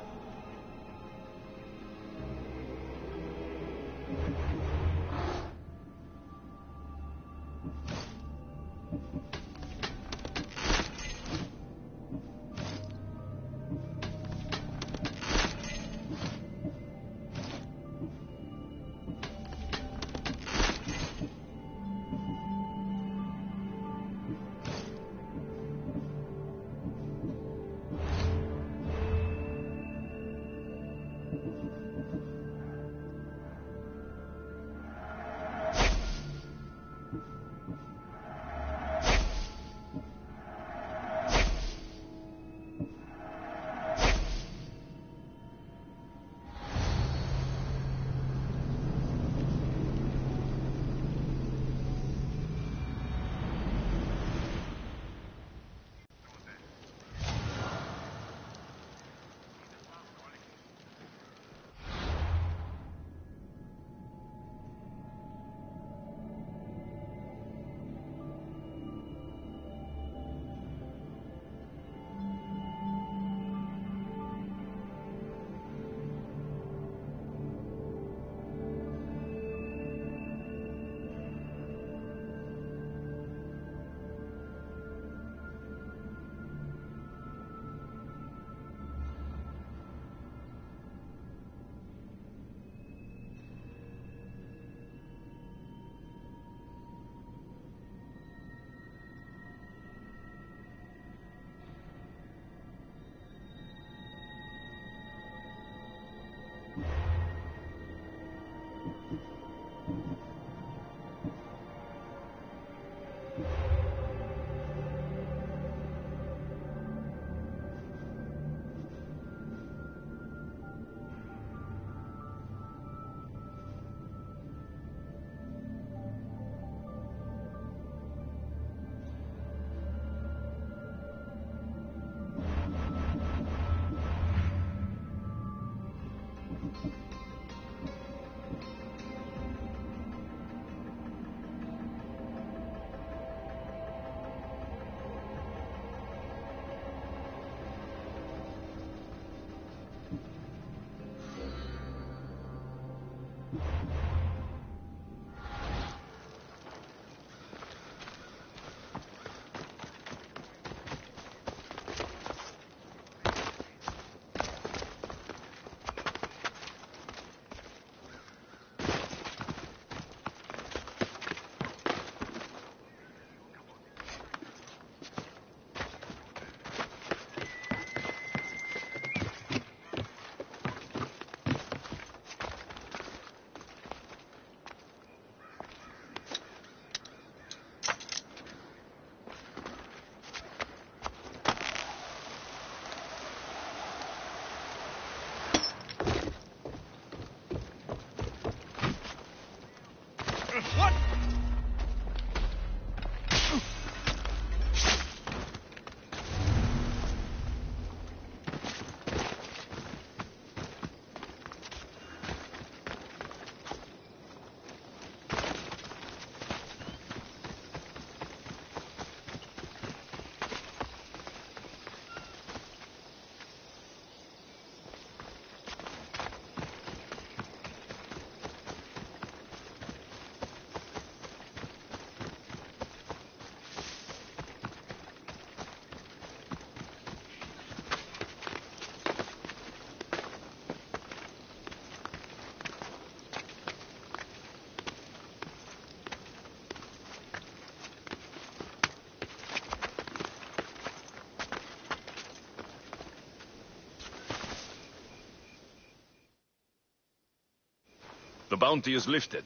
The bounty is lifted.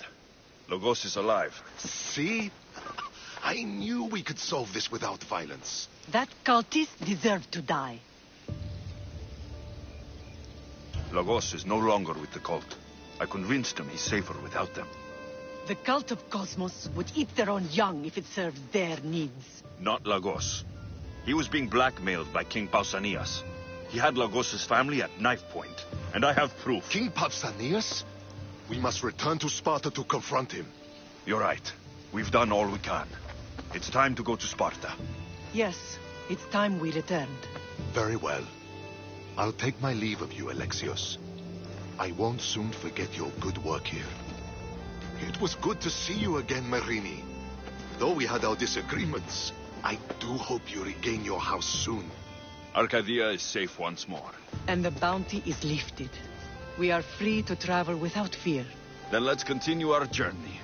Logos is alive. See? I knew we could solve this without violence. That cultist deserved to die. Logos is no longer with the cult. I convinced him he's safer without them. The cult of Cosmos would eat their own young if it served their needs. Not Lagos. He was being blackmailed by King Pausanias. He had Lagos's family at knife point, and I have proof. King Pausanias? We must return to Sparta to confront him. You're right. We've done all we can. It's time to go to Sparta. Yes, it's time we returned. Very well. I'll take my leave of you, Alexios. I won't soon forget your good work here. It was good to see you again, Marini. Though we had our disagreements, I do hope you regain your house soon. Arcadia is safe once more. And the bounty is lifted. We are free to travel without fear. Then let's continue our journey.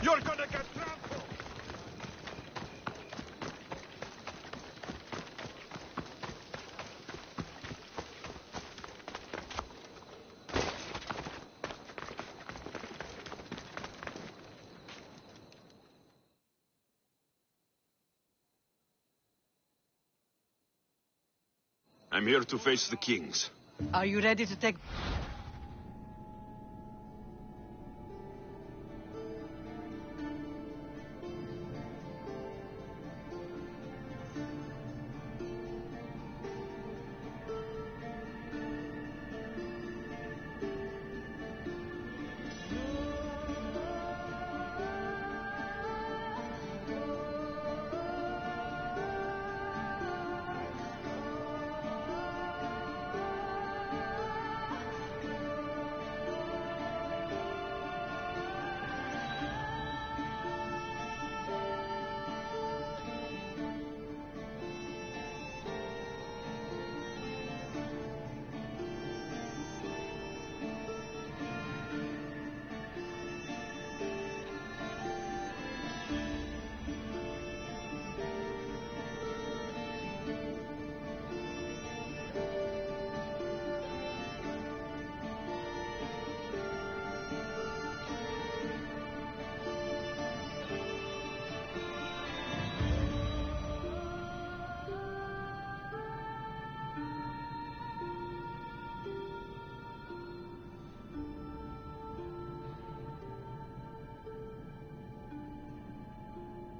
You're gonna get trampled! I'm here to face the kings. Are you ready to take...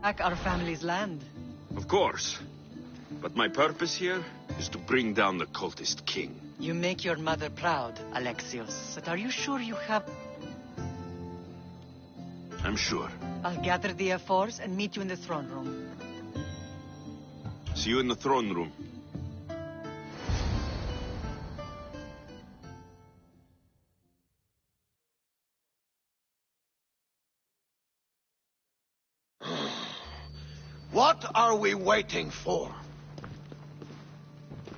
back our family's land. Of course. But my purpose here is to bring down the cultist king. You make your mother proud, Alexios. But are you sure you have... I'm sure. I'll gather the F4s and meet you in the throne room. See you in the throne room. What are we waiting for?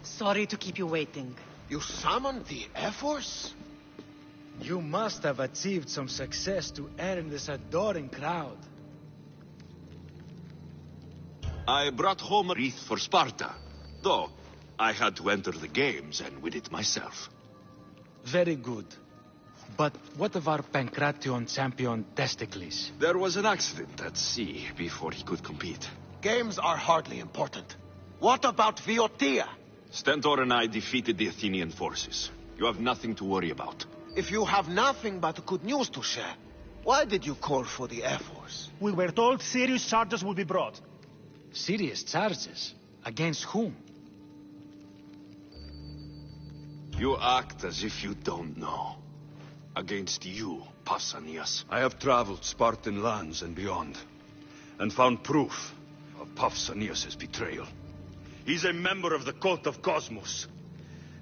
Sorry to keep you waiting. You summoned the F-Force? You must have achieved some success to earn this adoring crowd. I brought home a wreath for Sparta, though I had to enter the games and win it myself. Very good. But what of our Pancration champion Testicles? There was an accident at sea before he could compete. Games are hardly important. What about Viotia? Stentor and I defeated the Athenian forces. You have nothing to worry about. If you have nothing but good news to share, why did you call for the Air Force? We were told serious charges will be brought. Serious charges? Against whom? You act as if you don't know. Against you, Pausanias. I have traveled Spartan lands and beyond, and found proof of Pausanias' betrayal. He's a member of the cult of Cosmos.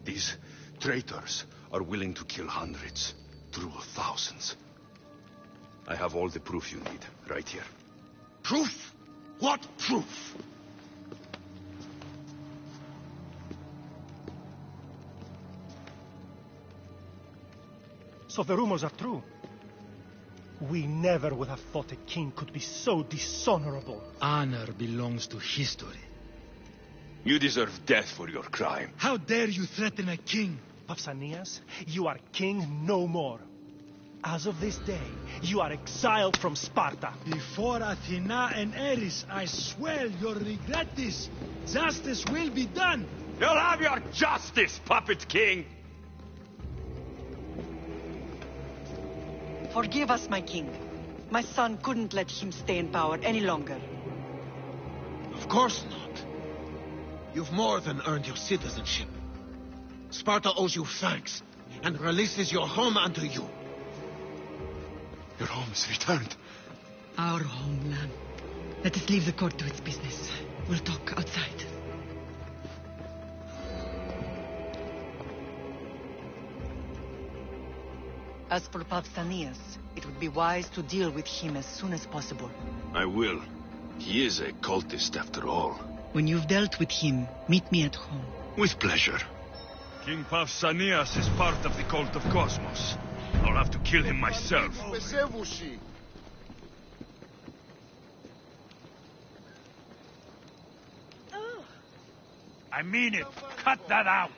These traitors are willing to kill hundreds, true thousands. I have all the proof you need, right here. Proof? What proof? So the rumors are true. We never would have thought a king could be so dishonorable. Honor belongs to history. You deserve death for your crime. How dare you threaten a king? Pausanias, you are king no more. As of this day, you are exiled from Sparta. Before Athena and Eris, I swear you'll regret this. Justice will be done. You'll have your justice, puppet king! Forgive us, my king. My son couldn't let him stay in power any longer. Of course not. You've more than earned your citizenship. Sparta owes you thanks, and releases your home unto you. Your home is returned. Our homeland. Let us leave the court to its business. We'll talk outside. As for Pausanias, it would be wise to deal with him as soon as possible. I will. He is a cultist after all. When you've dealt with him, meet me at home. With pleasure. King Pausanias is part of the cult of Cosmos. I'll have to kill him myself. I mean it. Cut that out.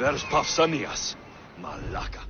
Where's Pausanias? Malaka.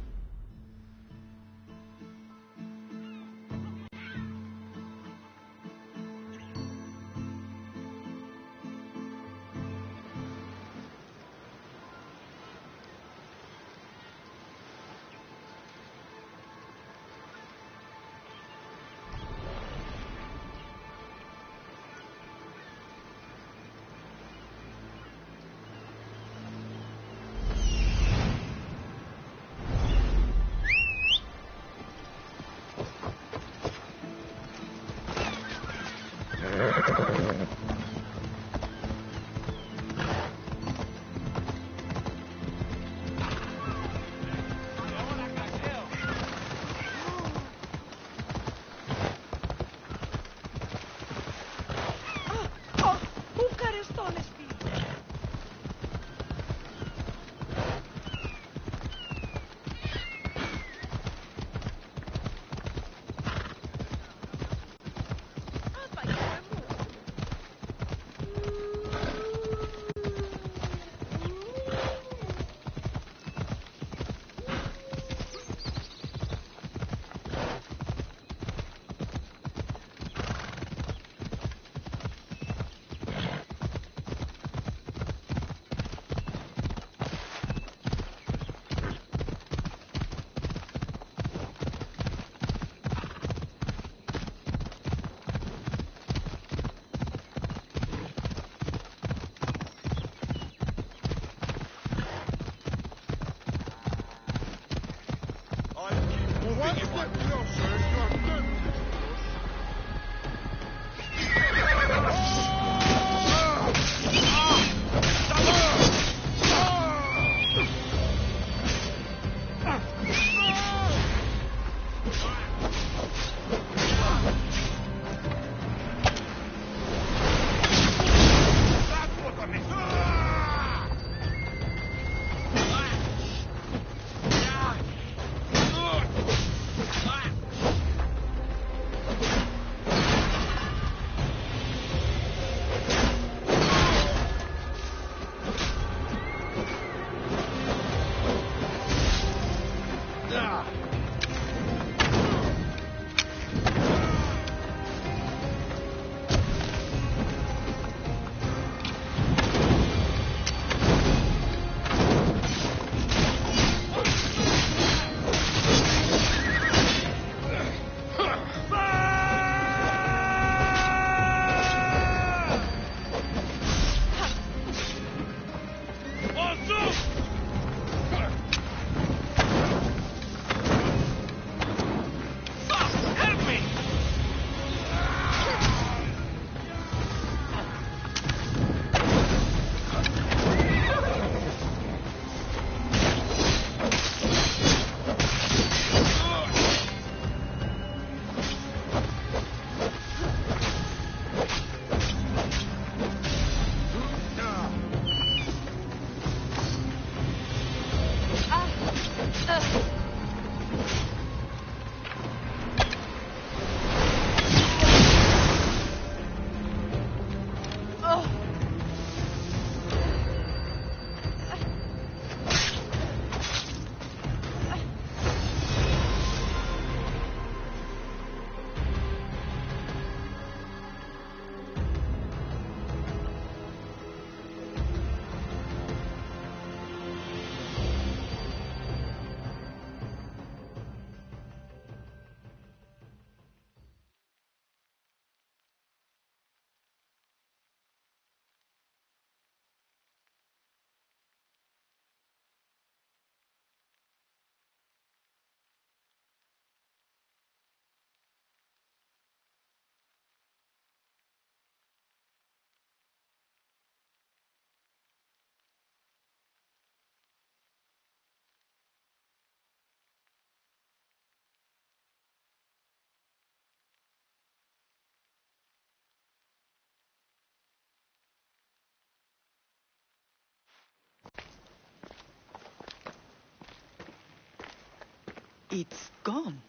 It's gone.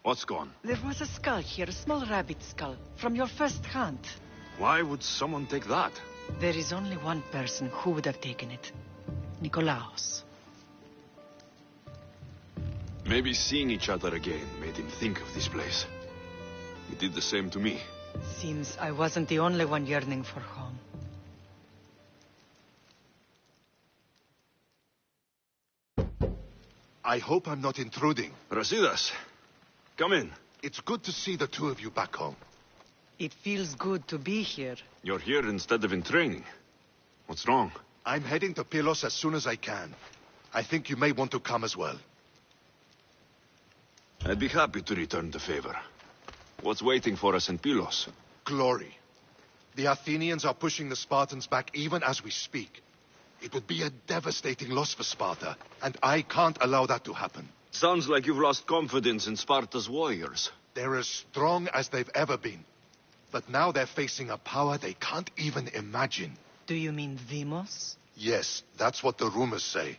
What's gone? There was a skull here, a small rabbit skull, from your first hunt. Why would someone take that? There is only one person who would have taken it. Nikolaos. Maybe seeing each other again made him think of this place. He did the same to me. Seems I wasn't the only one yearning for home. I hope I'm not intruding. Brasidas, come in. It's good to see the two of you back home. It feels good to be here. You're here instead of in training. What's wrong? I'm heading to Pylos as soon as I can. I think you may want to come as well. I'd be happy to return the favor. What's waiting for us in Pylos? Glory. The Athenians are pushing the Spartans back even as we speak. It would be a devastating loss for Sparta, and I can't allow that to happen. Sounds like you've lost confidence in Sparta's warriors. They're as strong as they've ever been. But now they're facing a power they can't even imagine. Do you mean Demos? Yes, that's what the rumors say.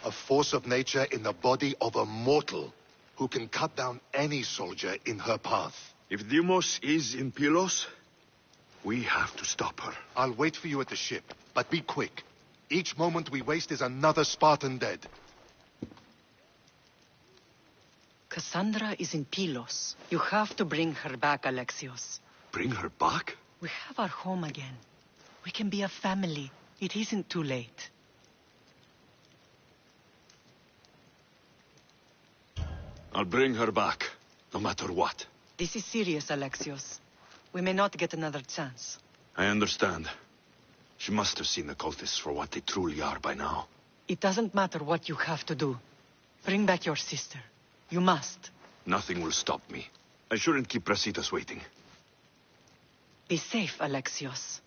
A force of nature in the body of a mortal who can cut down any soldier in her path. If Demos is in Pylos, we have to stop her. I'll wait for you at the ship, but be quick. Each moment we waste is another Spartan dead. Cassandra is in Pylos. You have to bring her back, Alexios. Bring her back? We have our home again. We can be a family. It isn't too late. I'll bring her back, no matter what. This is serious, Alexios. We may not get another chance. I understand. She must have seen the cultists for what they truly are by now. It doesn't matter what you have to do. Bring back your sister. You must. Nothing will stop me. I shouldn't keep Brasidas waiting. Be safe, Alexios.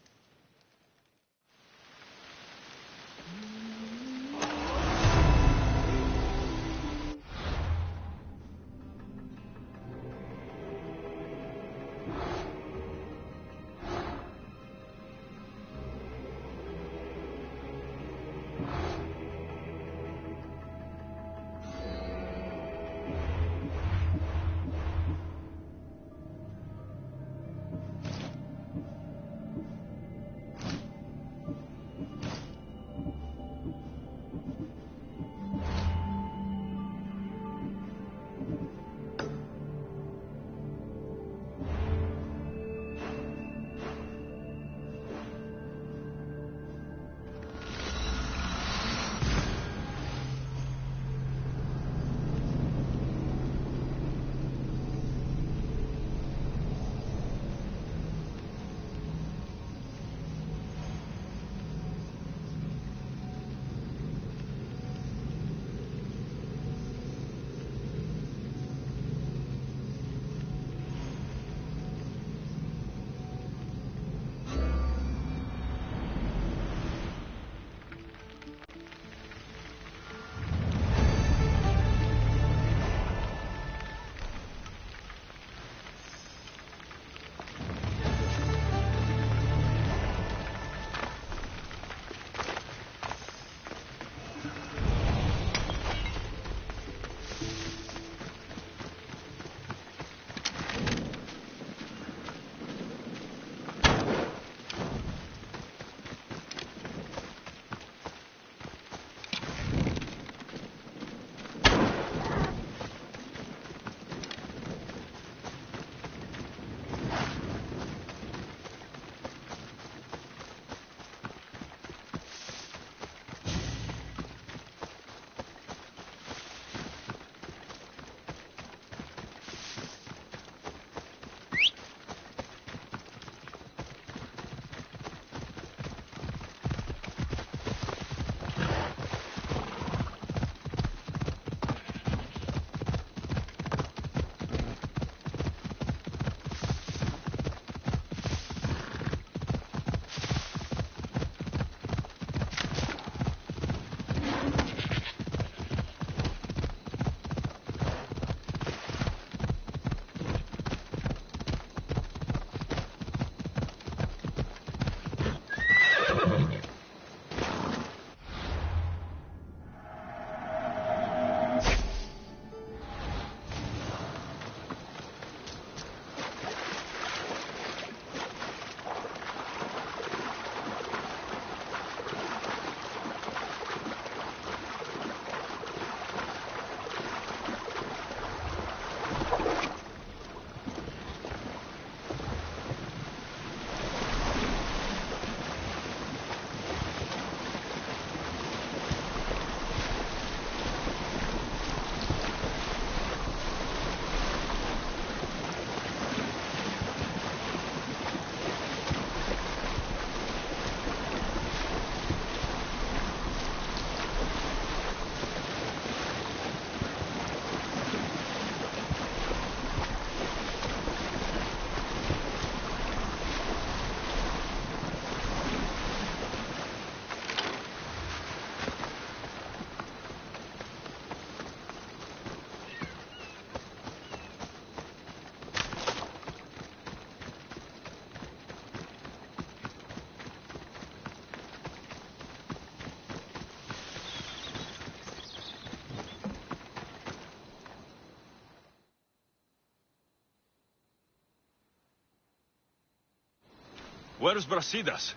Where's Brasidas?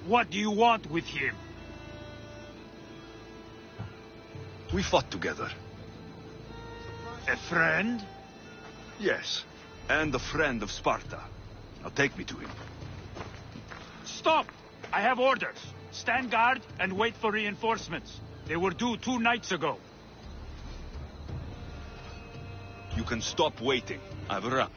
What do you want with him? We fought together. A friend? Yes, and a friend of Sparta. Now take me to him. Stop! I have orders. Stand guard and wait for reinforcements. They were due 2 nights ago. You can stop waiting. I've run.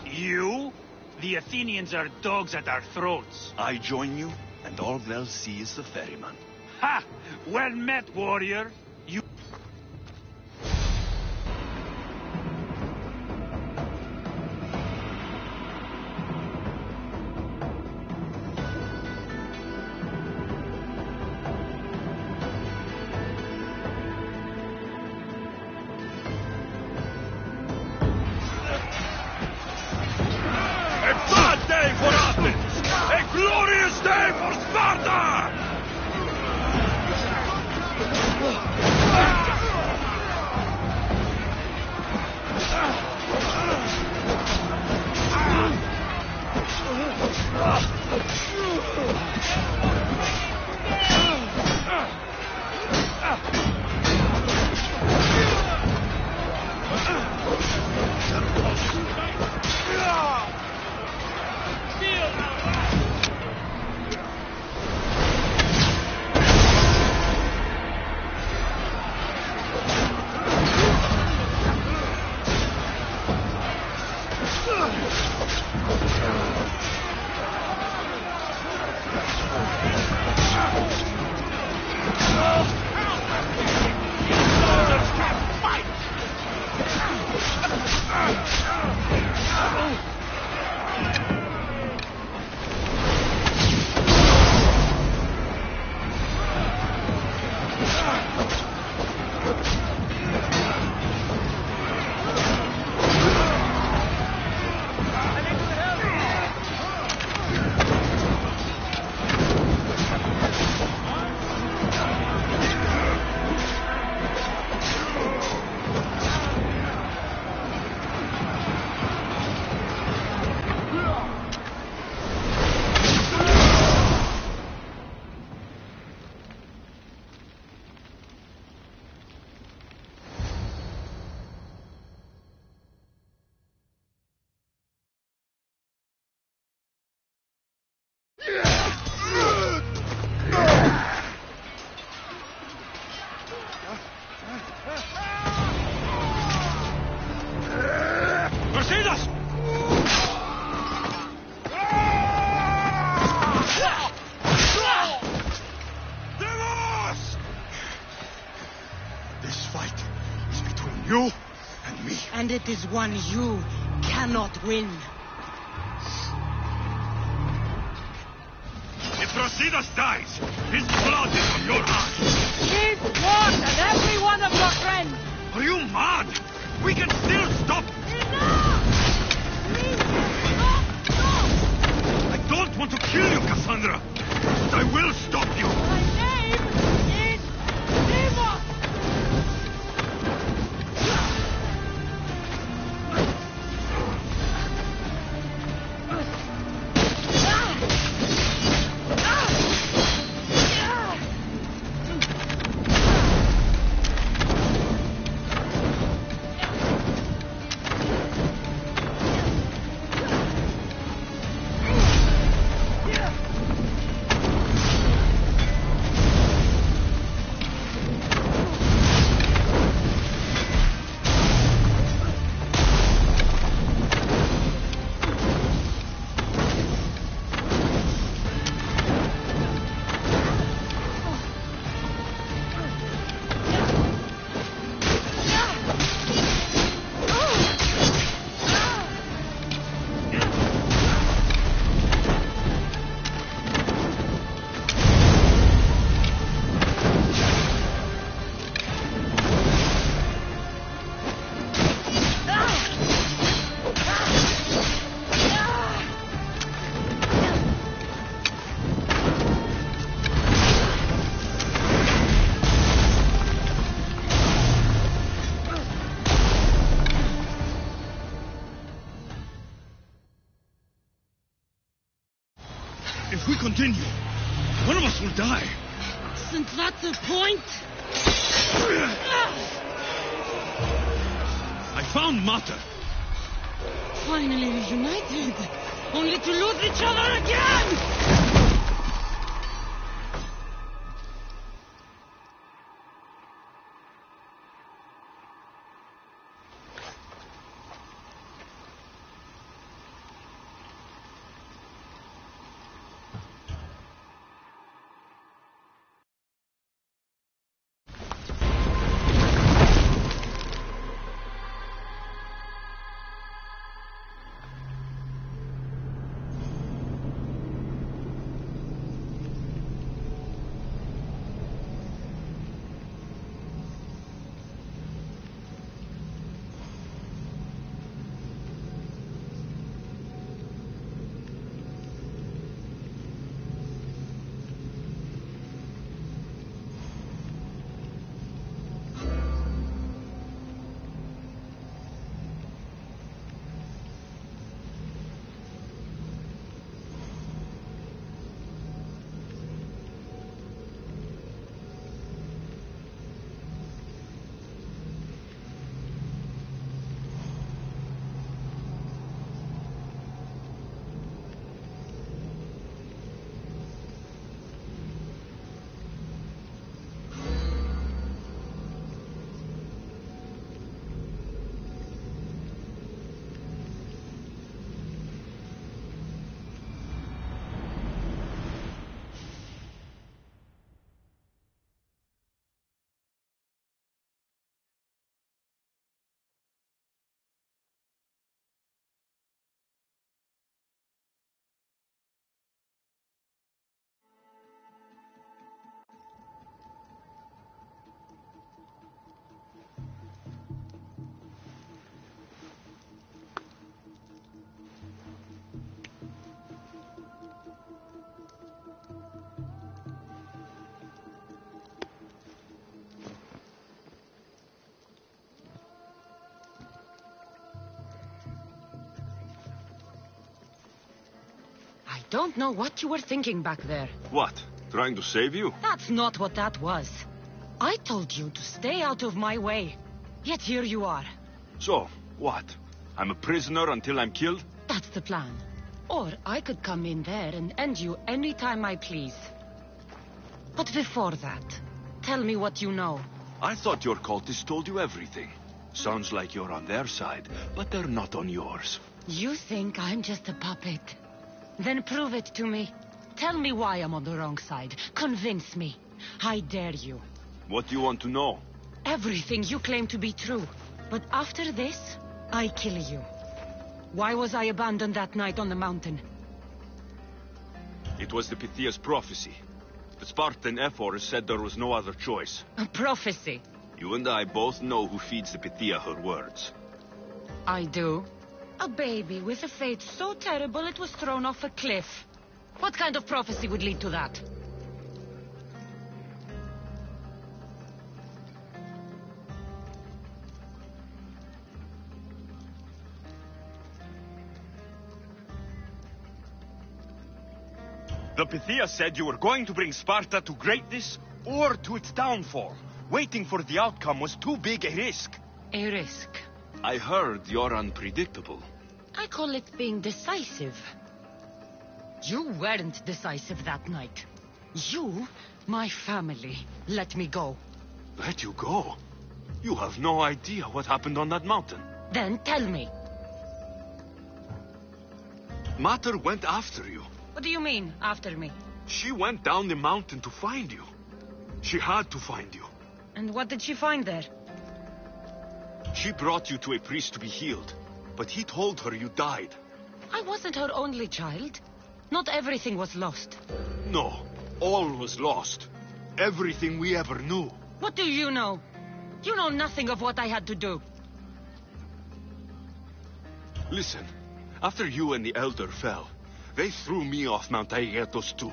You? The Athenians are dogs at our throats. I join you, and all they'll see is the ferryman. Ha! Well met, warrior. You... Glorious day for Sparta! You and me. And it is one you cannot win. If Brasidas dies, his blood is on your hands. Keep watch and every one of your friends. Are you mad? We can still stop. I don't want to kill you, Cassandra, but I will stop you. My name is Demos. One of us will die. Isn't that the point? I found Mater. Finally reunited. Only to lose each other again! I don't know what you were thinking back there. What? Trying to save you? That's not what that was. I told you to stay out of my way. Yet here you are. So, what? I'm a prisoner until I'm killed? That's the plan. Or I could come in there and end you any time I please. But before that, tell me what you know. I thought your cultists told you everything. Sounds like you're on their side, but they're not on yours. You think I'm just a puppet? Then prove it to me. Tell me why I'm on the wrong side. Convince me. I dare you. What do you want to know? Everything you claim to be true. But after this, I kill you. Why was I abandoned that night on the mountain? It was the Pythia's prophecy. The Spartan Ephor said there was no other choice. A prophecy? You and I both know who feeds the Pythia her words. I do. A baby with a fate so terrible it was thrown off a cliff. What kind of prophecy would lead to that? The Pythia said you were going to bring Sparta to greatness or to its downfall. Waiting for the outcome was too big a risk. A risk? I heard you're unpredictable. I call it being decisive. You weren't decisive that night. You, my family, let me go. Let you go? You have no idea what happened on that mountain. Then tell me. Mater went after you. What do you mean, after me? She went down the mountain to find you. She had to find you. And what did she find there? She brought you to a priest to be healed, but he told her you died. I wasn't her only child. Not everything was lost. No, all was lost. Everything we ever knew. What do you know? You know nothing of what I had to do. Listen, after you and the Elder fell, they threw me off Mount Aegetos too.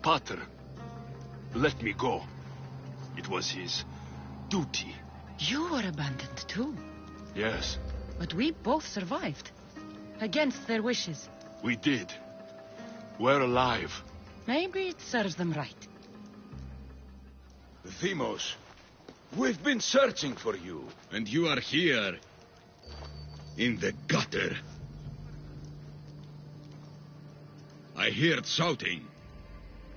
Pater let me go. It was his duty. You were abandoned too. Yes. But we both survived. Against their wishes. We did. We're alive. Maybe it serves them right. Themos, we've been searching for you, and you are here in the gutter. I heard shouting.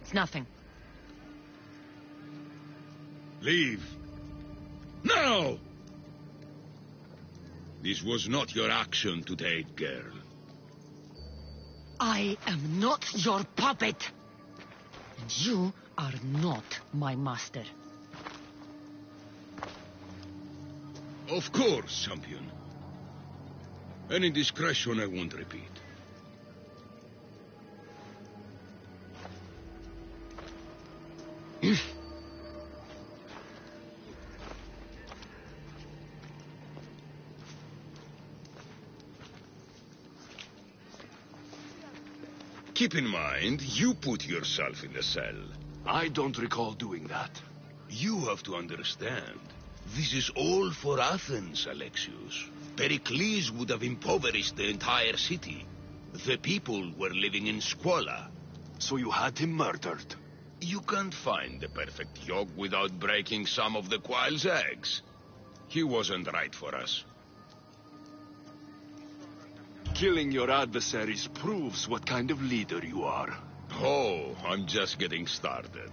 It's nothing. Leave. Now! This was not your action to take, girl. I am not your puppet. And you are not my master. Of course, champion. Any indiscretion I won't repeat. Keep in mind, you put yourself in the cell. I don't recall doing that. You have to understand. This is all for Athens, Alexios. Pericles would have impoverished the entire city. The people were living in squalor. So you had him murdered? You can't find the perfect yolk without breaking some of the quail's eggs. He wasn't right for us. Killing your adversaries proves what kind of leader you are. Oh, I'm just getting started.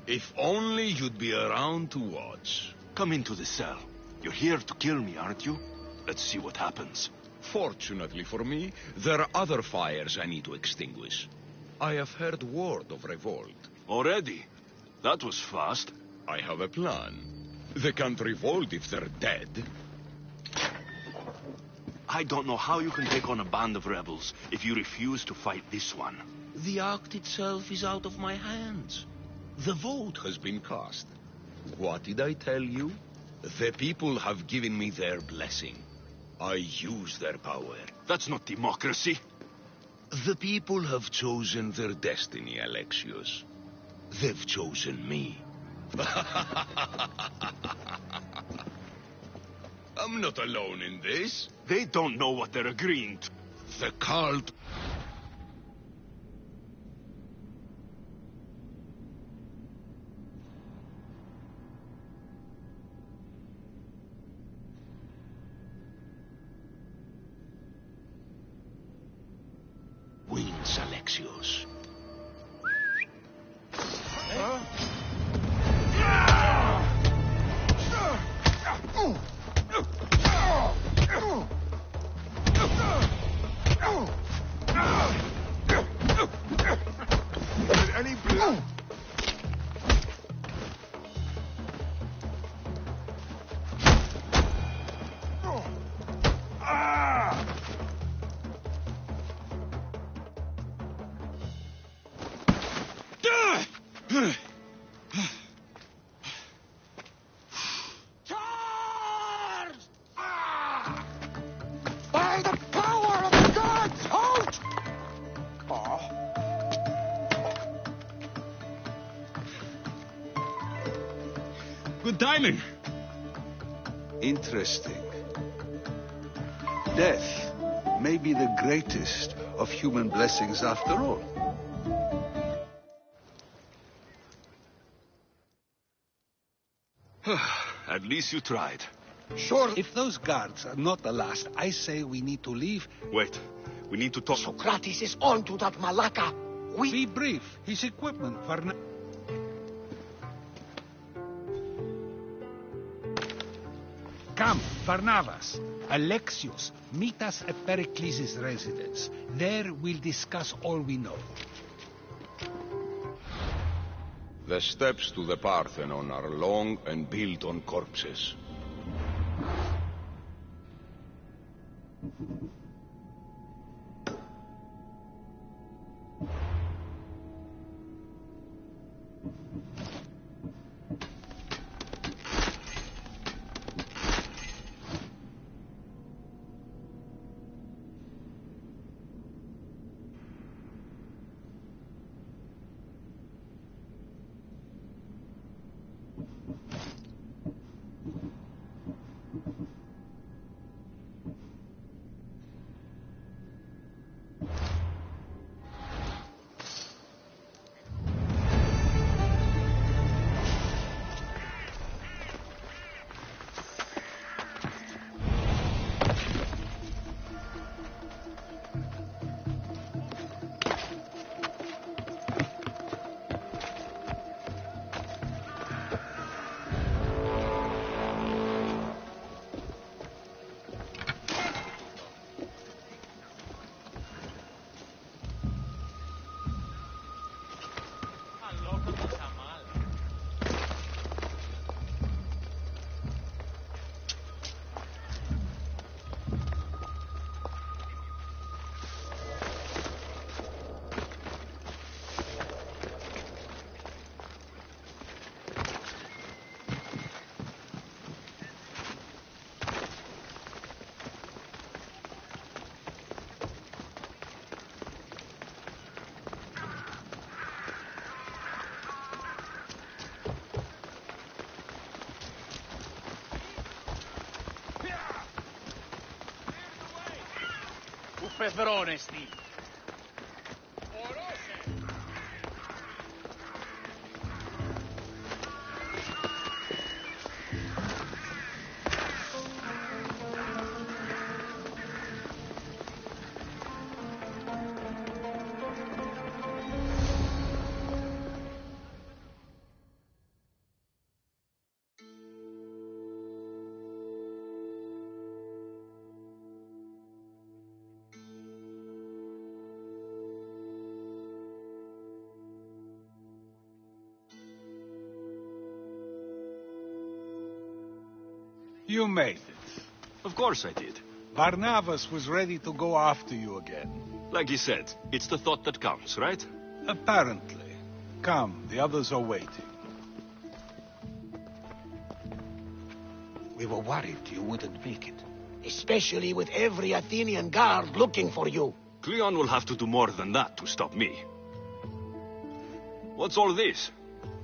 If only you'd be around to watch. Come into the cell. You're here to kill me, aren't you? Let's see what happens. Fortunately for me, there are other fires I need to extinguish. I have heard word of revolt. Already? That was fast. I have a plan. They can't revolt if they're dead. I don't know how you can take on a band of rebels if you refuse to fight this one. The act itself is out of my hands. The vote has been cast. What did I tell you? The people have given me their blessing. I use their power. That's not democracy. The people have chosen their destiny, Alexios. They've chosen me. I'm not alone in this. They don't know what they're agreeing to. The cult... wins, Alexios. Any blood? By the power of the gods, halt! Good timing. Interesting. Death may be the greatest of human blessings after all. At least you tried. Sure. If those guards are not the last, I say we need to leave. Wait, we need to talk. Socrates is on to that Malaka. Be brief. His equipment for now. Come, Barnabas, Alexios, meet us at Pericles' residence. There we'll discuss all we know. The steps to the Parthenon are long and built on corpses. prefer honesty. You made it. Of course I did. Barnabas was ready to go after you again. Like he said, it's the thought that counts, right? Apparently. Come, the others are waiting. We were worried you wouldn't make it. Especially with every Athenian guard looking for you. Cleon will have to do more than that to stop me. What's all this?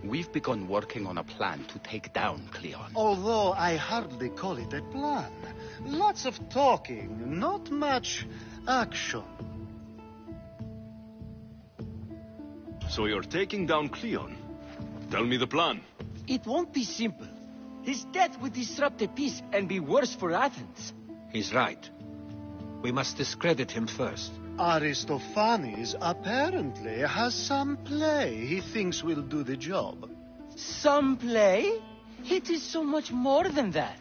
We've begun working on a plan to take down Cleon. Although I hardly call it a plan. Lots of talking, not much action. So you're taking down Cleon? Tell me the plan. It won't be simple. His death would disrupt the peace and be worse for Athens. He's right. We must discredit him first. Aristophanes apparently has some play he thinks will do the job. Some play? It is so much more than that.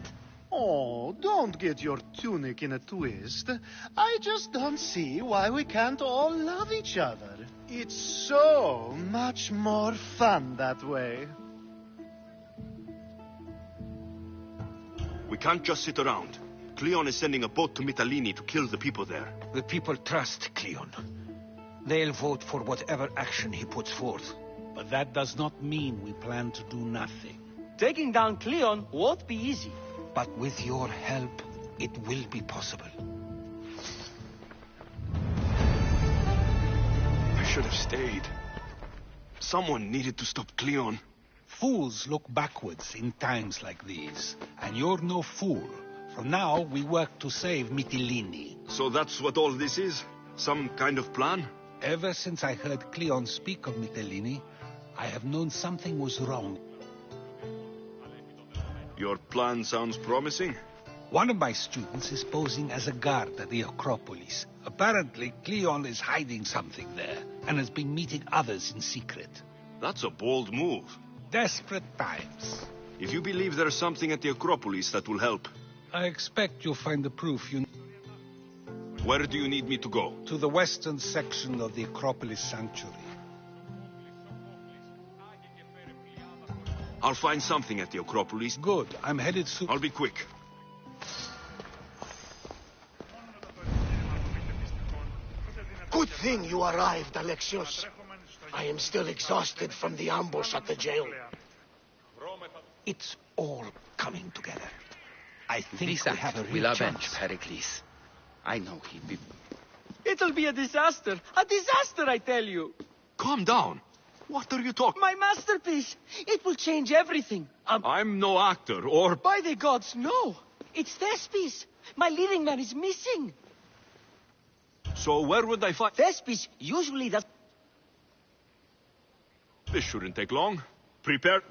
Oh, don't get your tunic in a twist. I just don't see why we can't all love each other. It's so much more fun that way. We can't just sit around. Cleon is sending a boat to Mytilene to kill the people there. The people trust Cleon. They'll vote for whatever action he puts forth. But that does not mean we plan to do nothing. Taking down Cleon won't be easy. But with your help, it will be possible. I should have stayed. Someone needed to stop Cleon. Fools look backwards in times like these. And you're no fool. From now, we work to save Mytilene. So that's what all this is? Some kind of plan? Ever since I heard Cleon speak of Mytilene, I have known something was wrong. Your plan sounds promising. One of my students is posing as a guard at the Acropolis. Apparently, Cleon is hiding something there, and has been meeting others in secret. That's a bold move. Desperate times. If you believe there's something at the Acropolis that will help... I expect you'll find the proof you... Where do you need me to go? To the western section of the Acropolis Sanctuary. I'll find something at the Acropolis. Good. I'm headed soon. I'll be quick. Good thing you arrived, Alexios. I am still exhausted from the ambush at the jail. It's all coming together. I think This we have a act real will avenge chance. Pericles. I know he'd be... It'll be a disaster. A disaster, I tell you. Calm down. What are you talking? My masterpiece. It will change everything. I'm no actor, or... By the gods, no. It's Thespis. My leading man is missing. So where would I find... Thespis usually does... This shouldn't take long. Prepare...